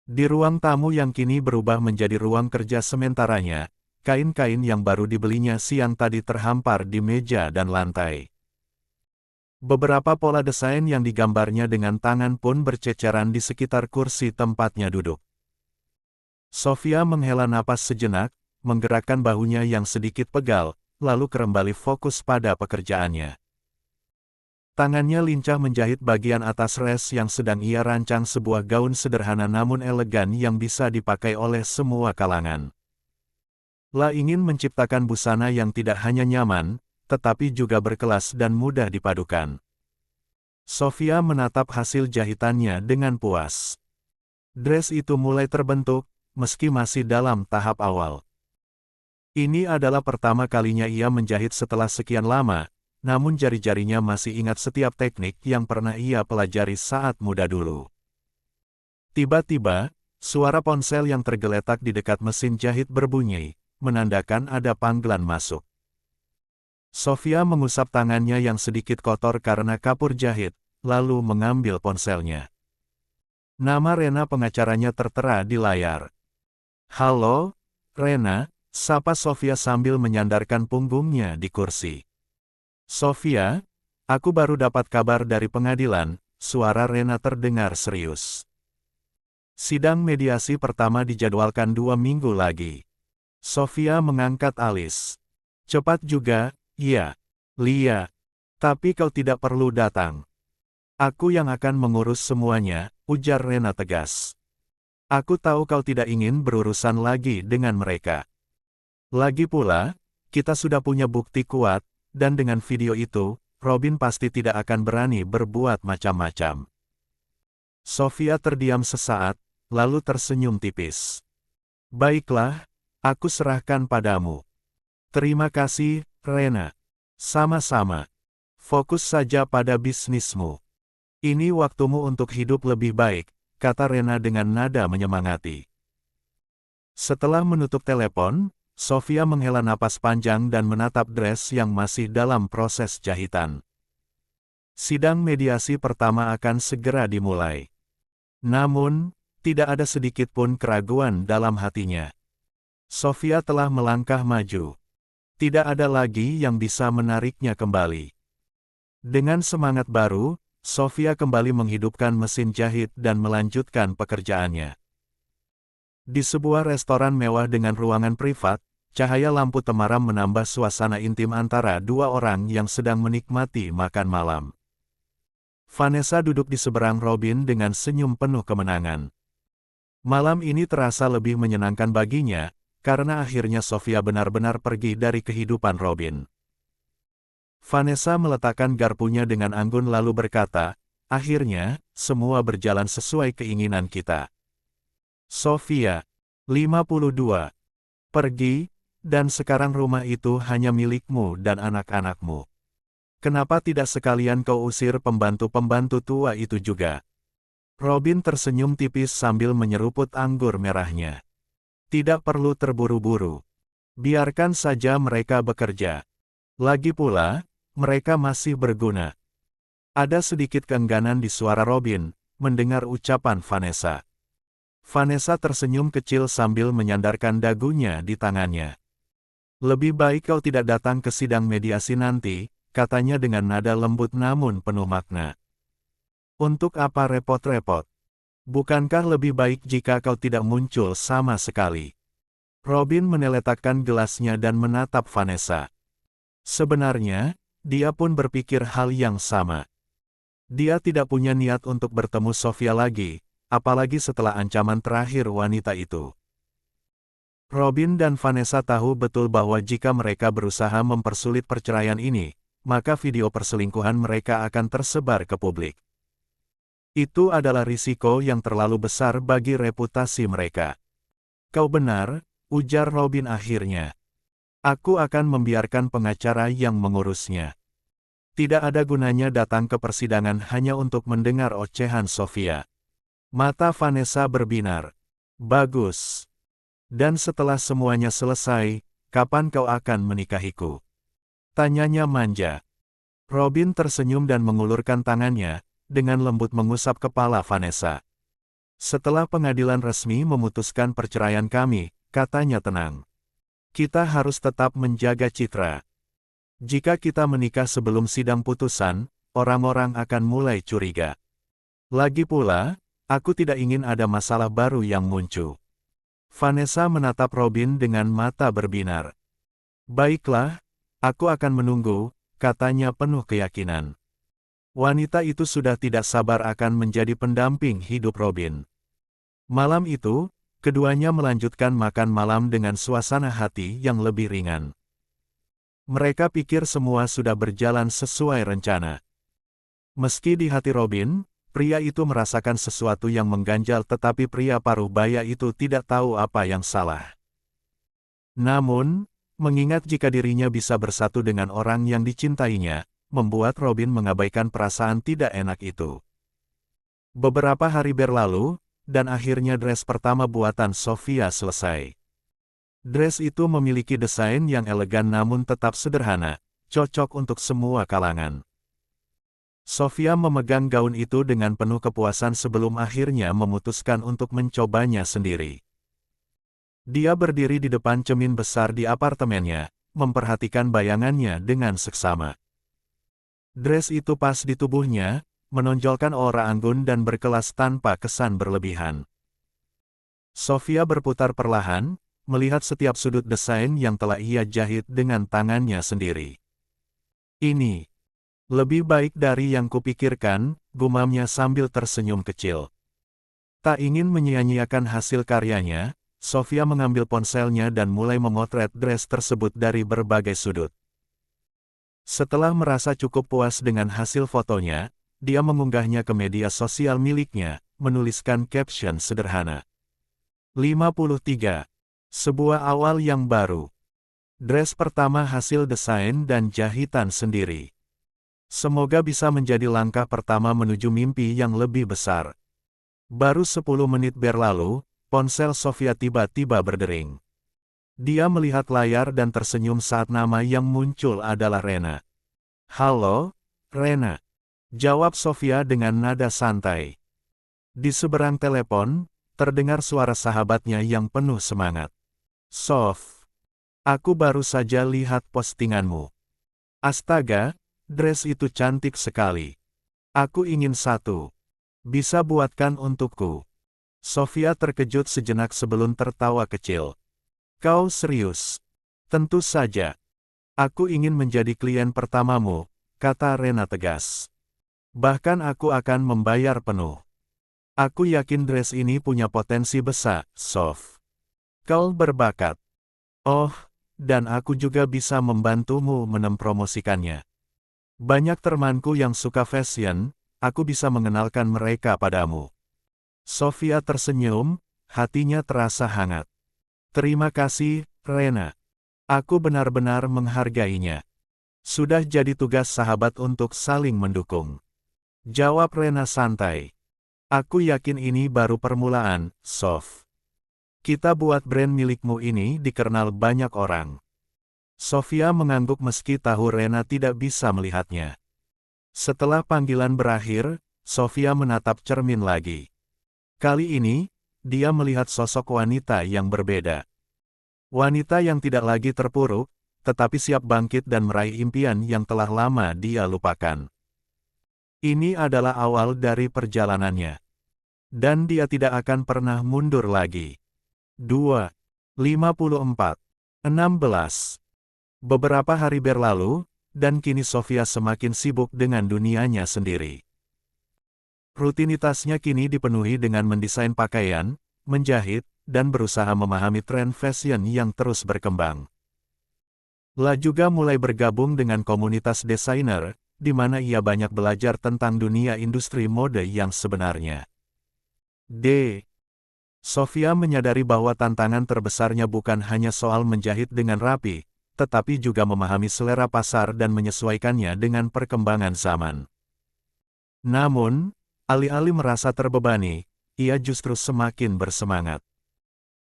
Di ruang tamu yang kini berubah menjadi ruang kerja sementaranya, kain-kain yang baru dibelinya siang tadi terhampar di meja dan lantai. Beberapa pola desain yang digambarnya dengan tangan pun berceceran di sekitar kursi tempatnya duduk. Sofia menghela napas sejenak, menggerakkan bahunya yang sedikit pegal, lalu kembali fokus pada pekerjaannya. Tangannya lincah menjahit bagian atas res yang sedang ia rancang, sebuah gaun sederhana namun elegan yang bisa dipakai oleh semua kalangan. La ingin menciptakan busana yang tidak hanya nyaman, tetapi juga berkelas dan mudah dipadukan. Sofia menatap hasil jahitannya dengan puas. Dress itu mulai terbentuk, meski masih dalam tahap awal. Ini adalah pertama kalinya ia menjahit setelah sekian lama, namun jari-jarinya masih ingat setiap teknik yang pernah ia pelajari saat muda dulu. Tiba-tiba, suara ponsel yang tergeletak di dekat mesin jahit berbunyi, menandakan ada panggilan masuk. Sofia mengusap tangannya yang sedikit kotor karena kapur jahit, lalu mengambil ponselnya. Nama Rena pengacaranya tertera di layar. "Halo, Rena," sapa Sofia sambil menyandarkan punggungnya di kursi. "Sofia, aku baru dapat kabar dari pengadilan," suara Rena terdengar serius. "Sidang mediasi pertama dijadwalkan 2 minggu lagi." Sofia mengangkat alis. "Cepat juga, iya. Lia. Tapi kau tidak perlu datang. Aku yang akan mengurus semuanya," ujar Rena tegas. "Aku tahu kau tidak ingin berurusan lagi dengan mereka. Lagi pula, kita sudah punya bukti kuat, dan dengan video itu, Robin pasti tidak akan berani berbuat macam-macam." Sofia terdiam sesaat, lalu tersenyum tipis. Baiklah, aku serahkan padamu. Terima kasih, Rena. Sama-sama. Fokus saja pada bisnismu. Ini waktumu untuk hidup lebih baik, kata Rena dengan nada menyemangati. Setelah menutup telepon, Sofia menghela napas panjang dan menatap dress yang masih dalam proses jahitan. Sidang mediasi pertama akan segera dimulai. Namun, tidak ada sedikit pun keraguan dalam hatinya. Sofia telah melangkah maju. Tidak ada lagi yang bisa menariknya kembali. Dengan semangat baru, Sofia kembali menghidupkan mesin jahit dan melanjutkan pekerjaannya. Di sebuah restoran mewah dengan ruangan privat, cahaya lampu temaram menambah suasana intim antara dua orang yang sedang menikmati makan malam. Vanessa duduk di seberang Robin dengan senyum penuh kemenangan. Malam ini terasa lebih menyenangkan baginya, karena akhirnya Sofia benar-benar pergi dari kehidupan Robin. Vanessa meletakkan garpunya dengan anggun lalu berkata, akhirnya, semua berjalan sesuai keinginan kita. Sofia, 52, pergi, dan sekarang rumah itu hanya milikmu dan anak-anakmu. Kenapa tidak sekalian kau usir pembantu-pembantu tua itu juga? Robin tersenyum tipis sambil menyeruput anggur merahnya. Tidak perlu terburu-buru. Biarkan saja mereka bekerja. Lagi pula, mereka masih berguna. Ada sedikit keengganan di suara Robin, mendengar ucapan Vanessa. Vanessa tersenyum kecil sambil menyandarkan dagunya di tangannya. Lebih baik kau tidak datang ke sidang mediasi nanti, katanya dengan nada lembut namun penuh makna. Untuk apa repot-repot? Bukankah lebih baik jika kau tidak muncul sama sekali? Robin meneletakkan gelasnya dan menatap Vanessa. Sebenarnya, dia pun berpikir hal yang sama. Dia tidak punya niat untuk bertemu Sofia lagi, apalagi setelah ancaman terakhir wanita itu. Robin dan Vanessa tahu betul bahwa jika mereka berusaha mempersulit perceraian ini, maka video perselingkuhan mereka akan tersebar ke publik. Itu adalah risiko yang terlalu besar bagi reputasi mereka. Kau benar, ujar Robin akhirnya. Aku akan membiarkan pengacara yang mengurusnya. Tidak ada gunanya datang ke persidangan hanya untuk mendengar ocehan Sofia. Mata Vanessa berbinar. Bagus. Dan setelah semuanya selesai, kapan kau akan menikahiku? Tanyanya manja. Robin tersenyum dan mengulurkan tangannya, dengan lembut mengusap kepala Vanessa. Setelah pengadilan resmi memutuskan perceraian kami, katanya tenang. Kita harus tetap menjaga citra. Jika kita menikah sebelum sidang putusan, orang-orang akan mulai curiga. Lagi pula, aku tidak ingin ada masalah baru yang muncul. Vanessa menatap Robin dengan mata berbinar. Baiklah, aku akan menunggu, katanya penuh keyakinan. Wanita itu sudah tidak sabar akan menjadi pendamping hidup Robin. Malam itu, keduanya melanjutkan makan malam dengan suasana hati yang lebih ringan. Mereka pikir semua sudah berjalan sesuai rencana. Meski di hati Robin, pria itu merasakan sesuatu yang mengganjal tetapi pria paruh baya itu tidak tahu apa yang salah. Namun, mengingat jika dirinya bisa bersatu dengan orang yang dicintainya, membuat Robin mengabaikan perasaan tidak enak itu. Beberapa hari berlalu, dan akhirnya dress pertama buatan Sofia selesai. Dress itu memiliki desain yang elegan namun tetap sederhana, cocok untuk semua kalangan. Sofia memegang gaun itu dengan penuh kepuasan sebelum akhirnya memutuskan untuk mencobanya sendiri. Dia berdiri di depan cermin besar di apartemennya, memperhatikan bayangannya dengan seksama. Dress itu pas di tubuhnya, menonjolkan aura anggun dan berkelas tanpa kesan berlebihan. Sofia berputar perlahan, melihat setiap sudut desain yang telah ia jahit dengan tangannya sendiri. Ini lebih baik dari yang kupikirkan, gumamnya sambil tersenyum kecil. Tak ingin menyia-nyiakan hasil karyanya, Sofia mengambil ponselnya dan mulai memotret dress tersebut dari berbagai sudut. Setelah merasa cukup puas dengan hasil fotonya, dia mengunggahnya ke media sosial miliknya, menuliskan caption sederhana. 53. Sebuah awal yang baru. Dress pertama hasil desain dan jahitan sendiri. Semoga bisa menjadi langkah pertama menuju mimpi yang lebih besar. Baru 10 menit berlalu, ponsel Sofia tiba-tiba berdering. Dia melihat layar dan tersenyum saat nama yang muncul adalah Rena. "Halo, Rena," jawab Sofia dengan nada santai. Di seberang telepon, terdengar suara sahabatnya yang penuh semangat. "Sof, aku baru saja lihat postinganmu. Astaga, dress itu cantik sekali. Aku ingin satu. Bisa buatkan untukku?" Sofia terkejut sejenak sebelum tertawa kecil. "Kau serius?" "Tentu saja. Aku ingin menjadi klien pertamamu," kata Rena tegas. "Bahkan aku akan membayar penuh. Aku yakin dress ini punya potensi besar, Sof. Kau berbakat. Oh, dan aku juga bisa membantumu mempromosikannya. Banyak temanku yang suka fashion, aku bisa mengenalkan mereka padamu." Sofia tersenyum, hatinya terasa hangat. "Terima kasih, Rena. Aku benar-benar menghargainya. Sudah jadi tugas sahabat untuk saling mendukung," jawab Rena santai. "Aku yakin ini baru permulaan, Sof. Kita buat brand milikmu ini dikenal banyak orang." Sofia mengangguk meski tahu Rena tidak bisa melihatnya. Setelah panggilan berakhir, Sofia menatap cermin lagi. Kali ini, dia melihat sosok wanita yang berbeda. Wanita yang tidak lagi terpuruk, tetapi siap bangkit dan meraih impian yang telah lama dia lupakan. Ini adalah awal dari perjalanannya. Dan dia tidak akan pernah mundur lagi. 2. 54. 16. Beberapa hari berlalu, dan kini Sofia semakin sibuk dengan dunianya sendiri. Rutinitasnya kini dipenuhi dengan mendesain pakaian, menjahit, dan berusaha memahami tren fashion yang terus berkembang. La juga mulai bergabung dengan komunitas desainer, di mana ia banyak belajar tentang dunia industri mode yang sebenarnya. Sofia menyadari bahwa tantangan terbesarnya bukan hanya soal menjahit dengan rapi, tetapi juga memahami selera pasar dan menyesuaikannya dengan perkembangan zaman. Namun, alih-alih merasa terbebani, ia justru semakin bersemangat.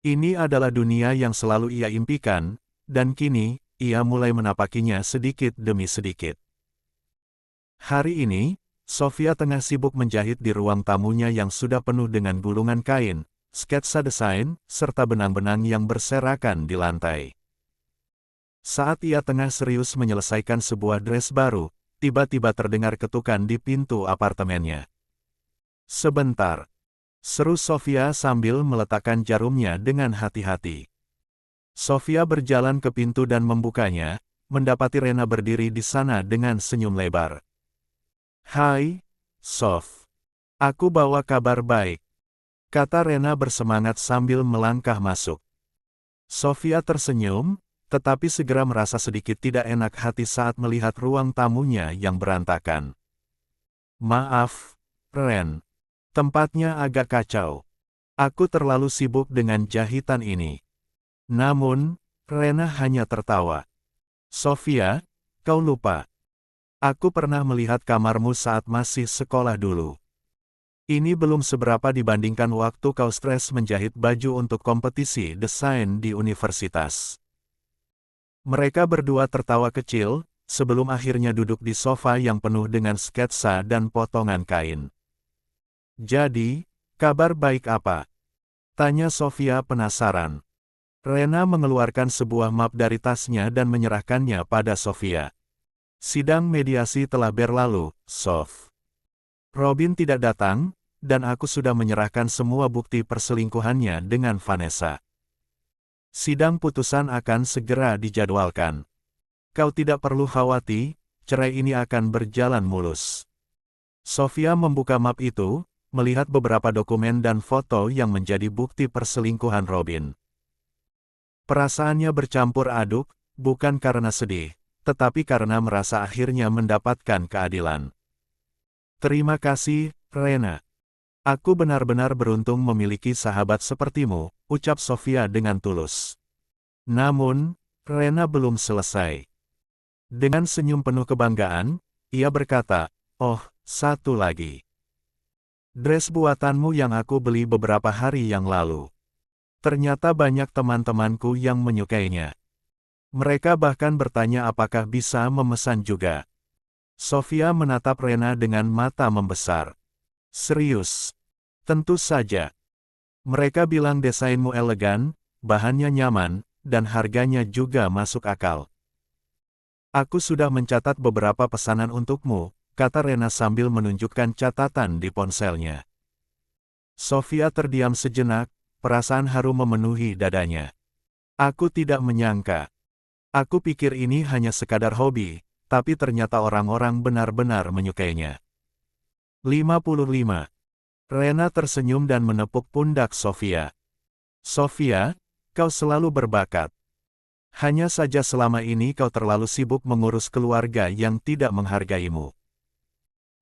Ini adalah dunia yang selalu ia impikan, dan kini, ia mulai menapakinya sedikit demi sedikit. Hari ini, Sofia tengah sibuk menjahit di ruang tamunya yang sudah penuh dengan gulungan kain, sketsa desain, serta benang-benang yang berserakan di lantai. Saat ia tengah serius menyelesaikan sebuah dress baru, tiba-tiba terdengar ketukan di pintu apartemennya. "Sebentar," seru Sofia sambil meletakkan jarumnya dengan hati-hati. Sofia berjalan ke pintu dan membukanya, mendapati Rena berdiri di sana dengan senyum lebar. "Hai, Sof. Aku bawa kabar baik," kata Rena bersemangat sambil melangkah masuk. Sofia tersenyum, tetapi segera merasa sedikit tidak enak hati saat melihat ruang tamunya yang berantakan. "Maaf, Ren. Tempatnya agak kacau. Aku terlalu sibuk dengan jahitan ini." Namun, Rena hanya tertawa. "Sofia, kau lupa. Aku pernah melihat kamarmu saat masih sekolah dulu. Ini belum seberapa dibandingkan waktu kau stres menjahit baju untuk kompetisi desain di universitas." Mereka berdua tertawa kecil, sebelum akhirnya duduk di sofa yang penuh dengan sketsa dan potongan kain. "Jadi, kabar baik apa?" tanya Sofia penasaran. Rena mengeluarkan sebuah map dari tasnya dan menyerahkannya pada Sofia. "Sidang mediasi telah berlalu, Sof. Robin tidak datang, dan aku sudah menyerahkan semua bukti perselingkuhannya dengan Vanessa. Sidang putusan akan segera dijadwalkan. Kau tidak perlu khawatir, cerai ini akan berjalan mulus." Sofia membuka map itu, melihat beberapa dokumen dan foto yang menjadi bukti perselingkuhan Robin. Perasaannya bercampur aduk, bukan karena sedih, tetapi karena merasa akhirnya mendapatkan keadilan. "Terima kasih, Rena. Aku benar-benar beruntung memiliki sahabat sepertimu, ucap Sofia dengan tulus. Namun, Rena belum selesai. Dengan senyum penuh kebanggaan, ia berkata, "Oh, satu lagi. Dress buatanmu yang aku beli beberapa hari yang lalu. Ternyata banyak teman-temanku yang menyukainya. Mereka bahkan bertanya apakah bisa memesan juga." Sofia menatap Rena dengan mata membesar. "Serius? Tentu saja. Mereka bilang desainmu elegan, bahannya nyaman, dan harganya juga masuk akal. Aku sudah mencatat beberapa pesanan untukmu," kata Rena sambil menunjukkan catatan di ponselnya. Sofia terdiam sejenak, perasaan haru memenuhi dadanya. "Aku tidak menyangka. Aku pikir ini hanya sekadar hobi, tapi ternyata orang-orang benar-benar menyukainya." 55. Rena tersenyum dan menepuk pundak Sofia. "Sofia, kau selalu berbakat. Hanya saja selama ini kau terlalu sibuk mengurus keluarga yang tidak menghargaimu.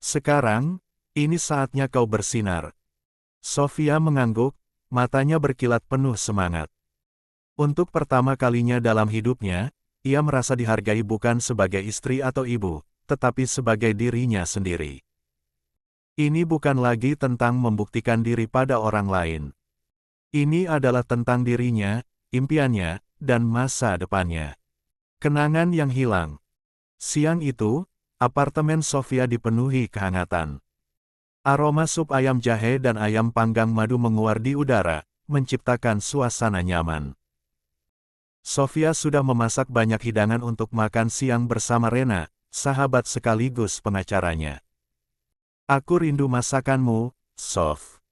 Sekarang, ini saatnya kau bersinar." Sofia mengangguk, matanya berkilat penuh semangat. Untuk pertama kalinya dalam hidupnya, ia merasa dihargai bukan sebagai istri atau ibu, tetapi sebagai dirinya sendiri. Ini bukan lagi tentang membuktikan diri pada orang lain. Ini adalah tentang dirinya, impiannya, dan masa depannya. Kenangan yang hilang. Siang itu, apartemen Sofia dipenuhi kehangatan. Aroma sup ayam jahe dan ayam panggang madu menguar di udara, menciptakan suasana nyaman. Sofia sudah memasak banyak hidangan untuk makan siang bersama Rena, sahabat sekaligus pengacaranya. "Aku rindu masakanmu, Sof,"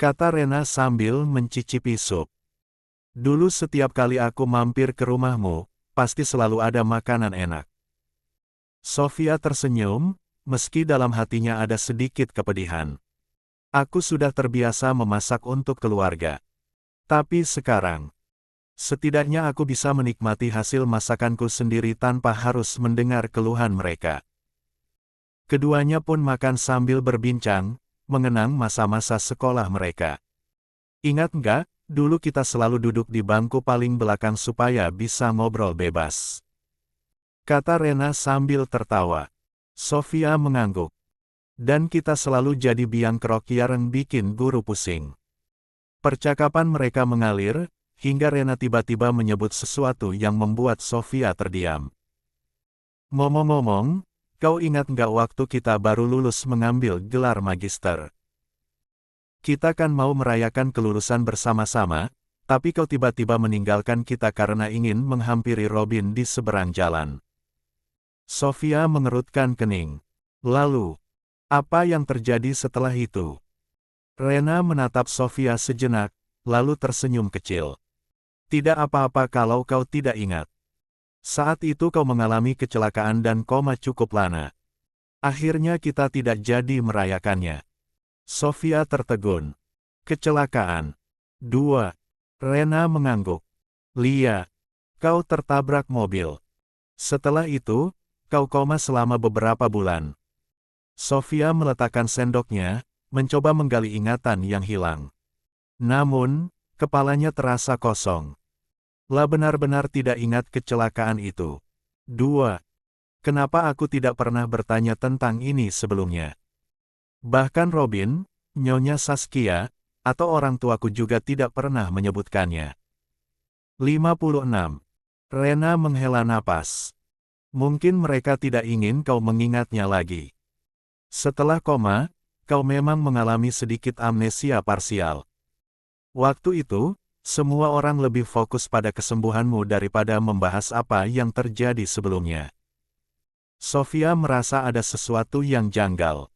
kata Rena sambil mencicipi sup. "Dulu setiap kali aku mampir ke rumahmu, pasti selalu ada makanan enak." Sofia tersenyum, meski dalam hatinya ada sedikit kepedihan. "Aku sudah terbiasa memasak untuk keluarga. Tapi sekarang, setidaknya aku bisa menikmati hasil masakanku sendiri tanpa harus mendengar keluhan mereka." Keduanya pun makan sambil berbincang, mengenang masa-masa sekolah mereka. "Ingat nggak, dulu kita selalu duduk di bangku paling belakang supaya bisa ngobrol bebas," kata Rena sambil tertawa. Sofia mengangguk. "Dan kita selalu jadi biang kerok yang bikin guru pusing." Percakapan mereka mengalir, hingga Rena tiba-tiba menyebut sesuatu yang membuat Sofia terdiam. "Ngomong-ngomong, kau ingat nggak waktu kita baru lulus mengambil gelar magister? Kita kan mau merayakan kelulusan bersama-sama, tapi kau tiba-tiba meninggalkan kita karena ingin menghampiri Robin di seberang jalan." Sofia mengerutkan kening. "Lalu, apa yang terjadi setelah itu?" Rena menatap Sofia sejenak, lalu tersenyum kecil. "Tidak apa-apa kalau kau tidak ingat. Saat itu kau mengalami kecelakaan dan koma cukup lama. Akhirnya kita tidak jadi merayakannya." Sofia tertegun. "Kecelakaan? 2. Rena mengangguk. "Lia, kau tertabrak mobil. Setelah itu, kau koma selama beberapa bulan." Sofia meletakkan sendoknya, mencoba menggali ingatan yang hilang. Namun, kepalanya terasa kosong. "Lah benar-benar tidak ingat kecelakaan itu. 2. Kenapa aku tidak pernah bertanya tentang ini sebelumnya? Bahkan Robin, Nyonya Saskia, atau orang tuaku juga tidak pernah menyebutkannya." 56. Rena menghela napas. "Mungkin mereka tidak ingin kau mengingatnya lagi. Setelah koma, kau memang mengalami sedikit amnesia parsial. Waktu itu, semua orang lebih fokus pada kesembuhanmu daripada membahas apa yang terjadi sebelumnya." Sofia merasa ada sesuatu yang janggal.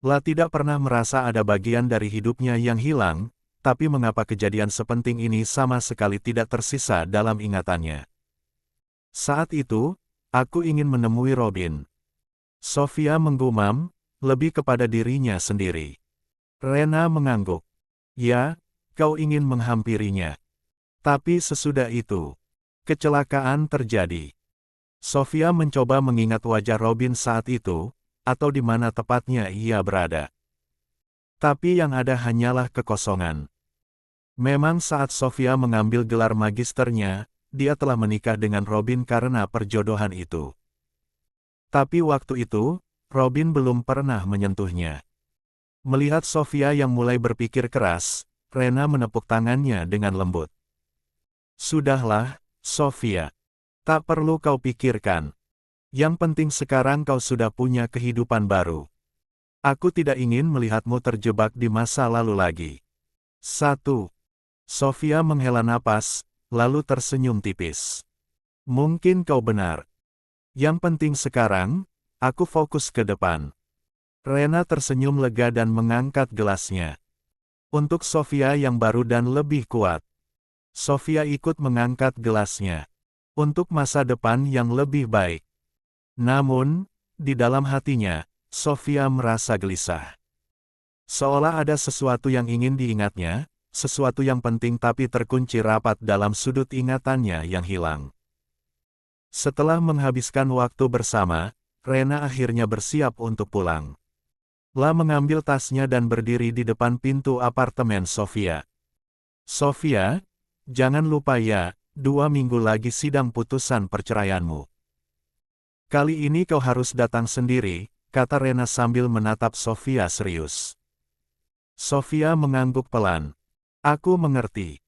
Lah tidak pernah merasa ada bagian dari hidupnya yang hilang, tapi mengapa kejadian sepenting ini sama sekali tidak tersisa dalam ingatannya? "Saat itu, aku ingin menemui Robin." Sofia menggumam, lebih kepada dirinya sendiri. Rena mengangguk. "Ya, kau ingin menghampirinya. Tapi sesudah itu, kecelakaan terjadi." Sofia mencoba mengingat wajah Robin saat itu, atau di mana tepatnya ia berada. Tapi yang ada hanyalah kekosongan. Memang saat Sofia mengambil gelar magisternya, dia telah menikah dengan Robin karena perjodohan itu. Tapi waktu itu, Robin belum pernah menyentuhnya. Melihat Sofia yang mulai berpikir keras, Rena menepuk tangannya dengan lembut. Sudahlah, Sofia. Tak perlu kau pikirkan. Yang penting sekarang kau sudah punya kehidupan baru. Aku tidak ingin melihatmu terjebak di masa lalu lagi. 1. Sofia menghela napas, lalu tersenyum tipis. Mungkin kau benar. Yang penting sekarang, aku fokus ke depan. Rena tersenyum lega dan mengangkat gelasnya. Untuk Sofia yang baru dan lebih kuat. Sofia ikut mengangkat gelasnya. Untuk masa depan yang lebih baik. Namun, di dalam hatinya, Sofia merasa gelisah. Seolah ada sesuatu yang ingin diingatnya, sesuatu yang penting tapi terkunci rapat dalam sudut ingatannya yang hilang. Setelah menghabiskan waktu bersama, Rena akhirnya bersiap untuk pulang. La mengambil tasnya dan berdiri di depan pintu apartemen Sofia. Sofia, jangan lupa ya, 2 minggu lagi sidang putusan perceraianmu. Kali ini kau harus datang sendiri, kata Rena sambil menatap Sofia serius. Sofia mengangguk pelan. Aku mengerti.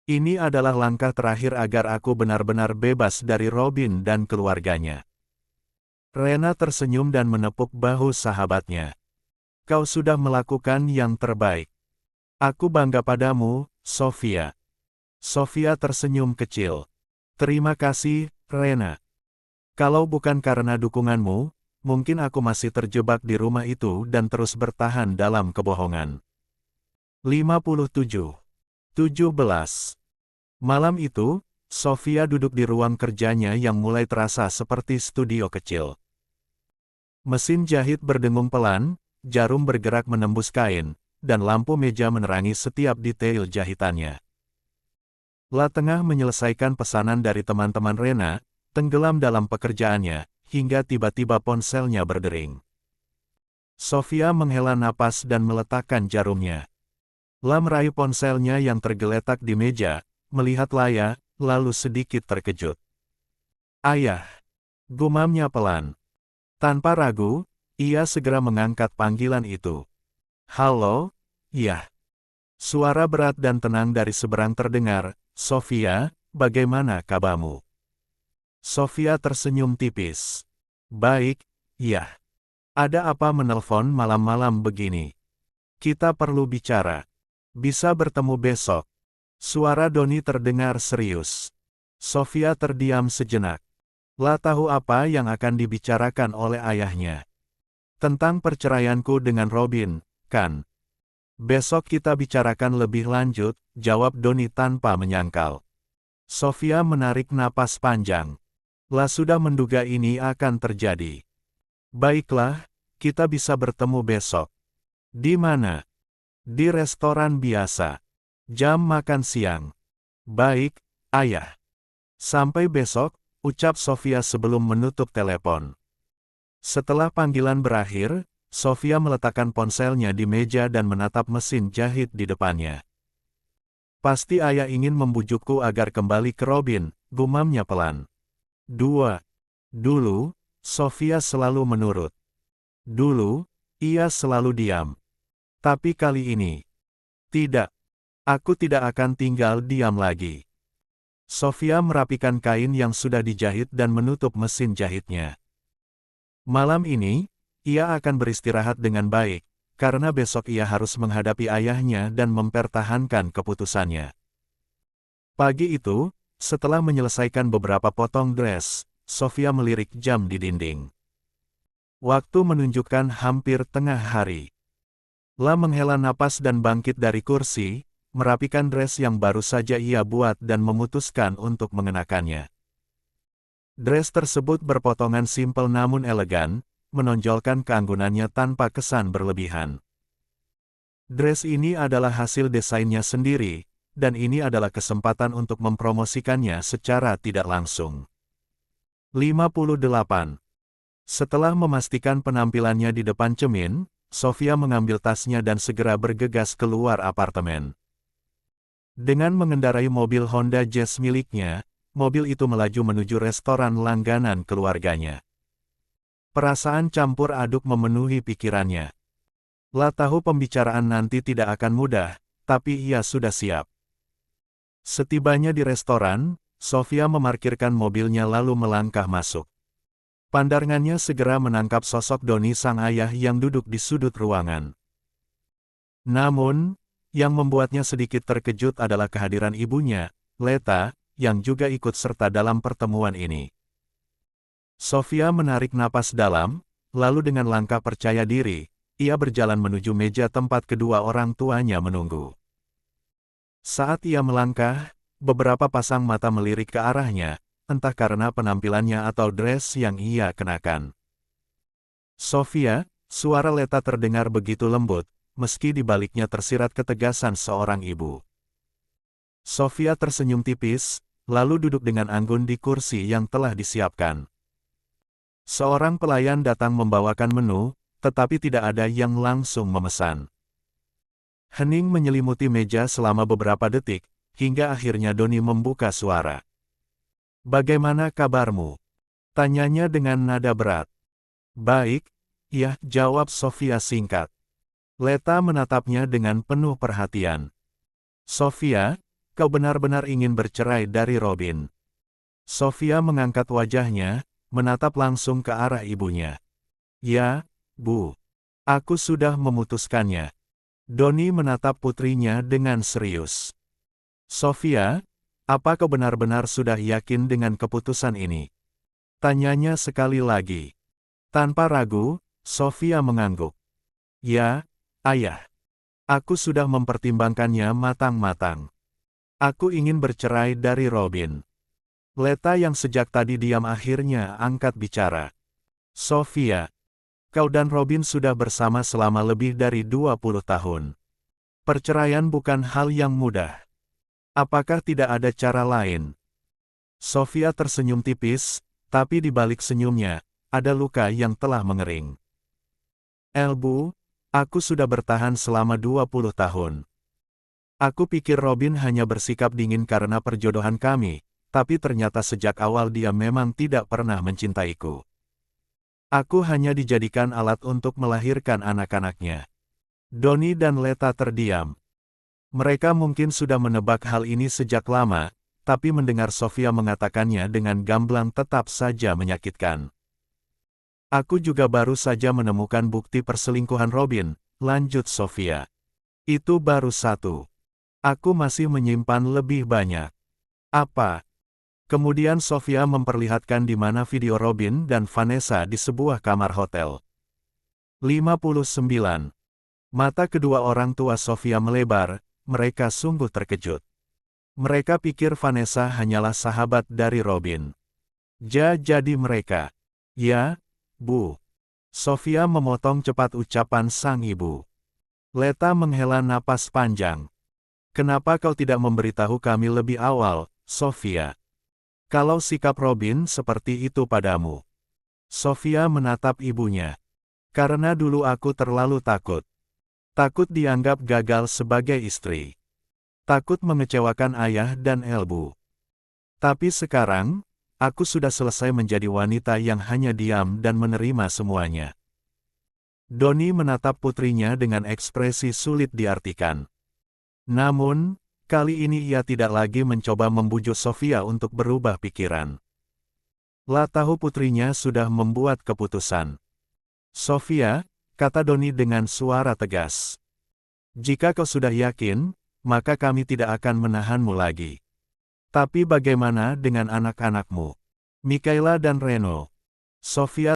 Ini adalah langkah terakhir agar aku benar-benar bebas dari Robin dan keluarganya. Rena tersenyum dan menepuk bahu sahabatnya. Kau sudah melakukan yang terbaik. Aku bangga padamu, Sofia. Sofia tersenyum kecil. Terima kasih, Rena. Kalau bukan karena dukunganmu, mungkin aku masih terjebak di rumah itu dan terus bertahan dalam kebohongan. 57. 17. Malam itu, Sofia duduk di ruang kerjanya yang mulai terasa seperti studio kecil. Mesin jahit berdengung pelan, jarum bergerak menembus kain, dan lampu meja menerangi setiap detail jahitannya. La tengah menyelesaikan pesanan dari teman-teman Rena, tenggelam dalam pekerjaannya, hingga tiba-tiba ponselnya berdering. Sofia menghela napas dan meletakkan jarumnya. La meraih ponselnya yang tergeletak di meja, melihat Laya, lalu sedikit terkejut. Ayah, gumamnya pelan. Tanpa ragu, ia segera mengangkat panggilan itu. Halo, ya. Suara berat dan tenang dari seberang terdengar. Sofia, bagaimana kabarmu? Sofia tersenyum tipis. Baik, ya. Ada apa menelpon malam-malam begini? Kita perlu bicara. Bisa bertemu besok. Suara Doni terdengar serius. Sofia terdiam sejenak. La tahu apa yang akan dibicarakan oleh ayahnya. Tentang perceraianku dengan Robin, kan? Besok kita bicarakan lebih lanjut, jawab Doni tanpa menyangkal. Sofia menarik napas panjang. La sudah menduga ini akan terjadi. Baiklah, kita bisa bertemu besok. Di mana? Di restoran biasa. Jam makan siang. Baik, ayah. Sampai besok, ucap Sofia sebelum menutup telepon. Setelah panggilan berakhir, Sofia meletakkan ponselnya di meja dan menatap mesin jahit di depannya. Pasti ayah ingin membujukku agar kembali ke Robin, gumamnya pelan. 2. Dulu, Sofia selalu menurut. Dulu, ia selalu diam. Tapi kali ini, tidak. Aku tidak akan tinggal diam lagi. Sofia merapikan kain yang sudah dijahit dan menutup mesin jahitnya. Malam ini, ia akan beristirahat dengan baik, karena besok ia harus menghadapi ayahnya dan mempertahankan keputusannya. Pagi itu, setelah menyelesaikan beberapa potong dress, Sofia melirik jam di dinding. Waktu menunjukkan hampir tengah hari. La menghela napas dan bangkit dari kursi, merapikan dress yang baru saja ia buat dan memutuskan untuk mengenakannya. Dress tersebut berpotongan simpel namun elegan, menonjolkan keanggunannya tanpa kesan berlebihan. Dress ini adalah hasil desainnya sendiri, dan ini adalah kesempatan untuk mempromosikannya secara tidak langsung. 58. Setelah memastikan penampilannya di depan cermin, Sofia mengambil tasnya dan segera bergegas keluar apartemen. Dengan mengendarai mobil Honda Jazz miliknya, mobil itu melaju menuju restoran langganan keluarganya. Perasaan campur aduk memenuhi pikirannya. Lah tahu pembicaraan nanti tidak akan mudah, tapi ia sudah siap. Setibanya di restoran, Sofia memarkirkan mobilnya lalu melangkah masuk. Pandangannya segera menangkap sosok Doni sang ayah yang duduk di sudut ruangan. Namun, yang membuatnya sedikit terkejut adalah kehadiran ibunya, Leta, yang juga ikut serta dalam pertemuan ini. Sofia menarik napas dalam, lalu dengan langkah percaya diri, ia berjalan menuju meja tempat kedua orang tuanya menunggu. Saat ia melangkah, beberapa pasang mata melirik ke arahnya, entah karena penampilannya atau dress yang ia kenakan. "Sofia," suara Leta terdengar begitu lembut, meski di baliknya tersirat ketegasan seorang ibu. Sofia tersenyum tipis, lalu duduk dengan anggun di kursi yang telah disiapkan. Seorang pelayan datang membawakan menu, tetapi tidak ada yang langsung memesan. Hening menyelimuti meja selama beberapa detik, hingga akhirnya Doni membuka suara. "Bagaimana kabarmu?" tanyanya dengan nada berat. "Baik, ya," jawab Sofia singkat. Leta menatapnya dengan penuh perhatian. "Sofia, kau benar-benar ingin bercerai dari Robin?" Sofia mengangkat wajahnya, menatap langsung ke arah ibunya. "Ya, Bu. Aku sudah memutuskannya." Doni menatap putrinya dengan serius. "Sofia, apa kau benar-benar sudah yakin dengan keputusan ini?" tanyanya sekali lagi. Tanpa ragu, Sofia mengangguk. "Ya, Ayah. Aku sudah mempertimbangkannya matang-matang. Aku ingin bercerai dari Robin." Leta yang sejak tadi diam akhirnya angkat bicara. "Sofia, kau dan Robin sudah bersama selama lebih dari 20 tahun. Perceraian bukan hal yang mudah. Apakah tidak ada cara lain?" Sofia tersenyum tipis, tapi di balik senyumnya, ada luka yang telah mengering. "Bu, aku sudah bertahan selama 20 tahun. Aku pikir Robin hanya bersikap dingin karena perjodohan kami, tapi ternyata sejak awal dia memang tidak pernah mencintaiku. Aku hanya dijadikan alat untuk melahirkan anak-anaknya." Doni dan Leta terdiam. Mereka mungkin sudah menebak hal ini sejak lama, tapi mendengar Sofia mengatakannya dengan gamblang tetap saja menyakitkan. "Aku juga baru saja menemukan bukti perselingkuhan Robin," lanjut Sofia. "Itu baru satu. Aku masih menyimpan lebih banyak." "Apa?" Kemudian Sofia memperlihatkan di mana video Robin dan Vanessa di sebuah kamar hotel. 59. Mata kedua orang tua Sofia melebar, mereka sungguh terkejut. Mereka pikir Vanessa hanyalah sahabat dari Robin. Jadi mereka. "Ya, Bu." Sofia memotong cepat ucapan sang ibu. Leta menghela napas panjang. "Kenapa kau tidak memberitahu kami lebih awal, Sofia? Kalau sikap Robin seperti itu padamu." Sofia menatap ibunya. "Karena dulu aku terlalu takut. Takut dianggap gagal sebagai istri. Takut mengecewakan ayah dan Bu. Tapi sekarang, aku sudah selesai menjadi wanita yang hanya diam dan menerima semuanya." Doni menatap putrinya dengan ekspresi sulit diartikan. Namun, kali ini ia tidak lagi mencoba membujuk Sofia untuk berubah pikiran. Lah tahu putrinya sudah membuat keputusan. "Sofia," kata Doni dengan suara tegas. "Jika kau sudah yakin, maka kami tidak akan menahanmu lagi. Tapi bagaimana dengan anak-anakmu? Mikaela dan Reno?" Sofia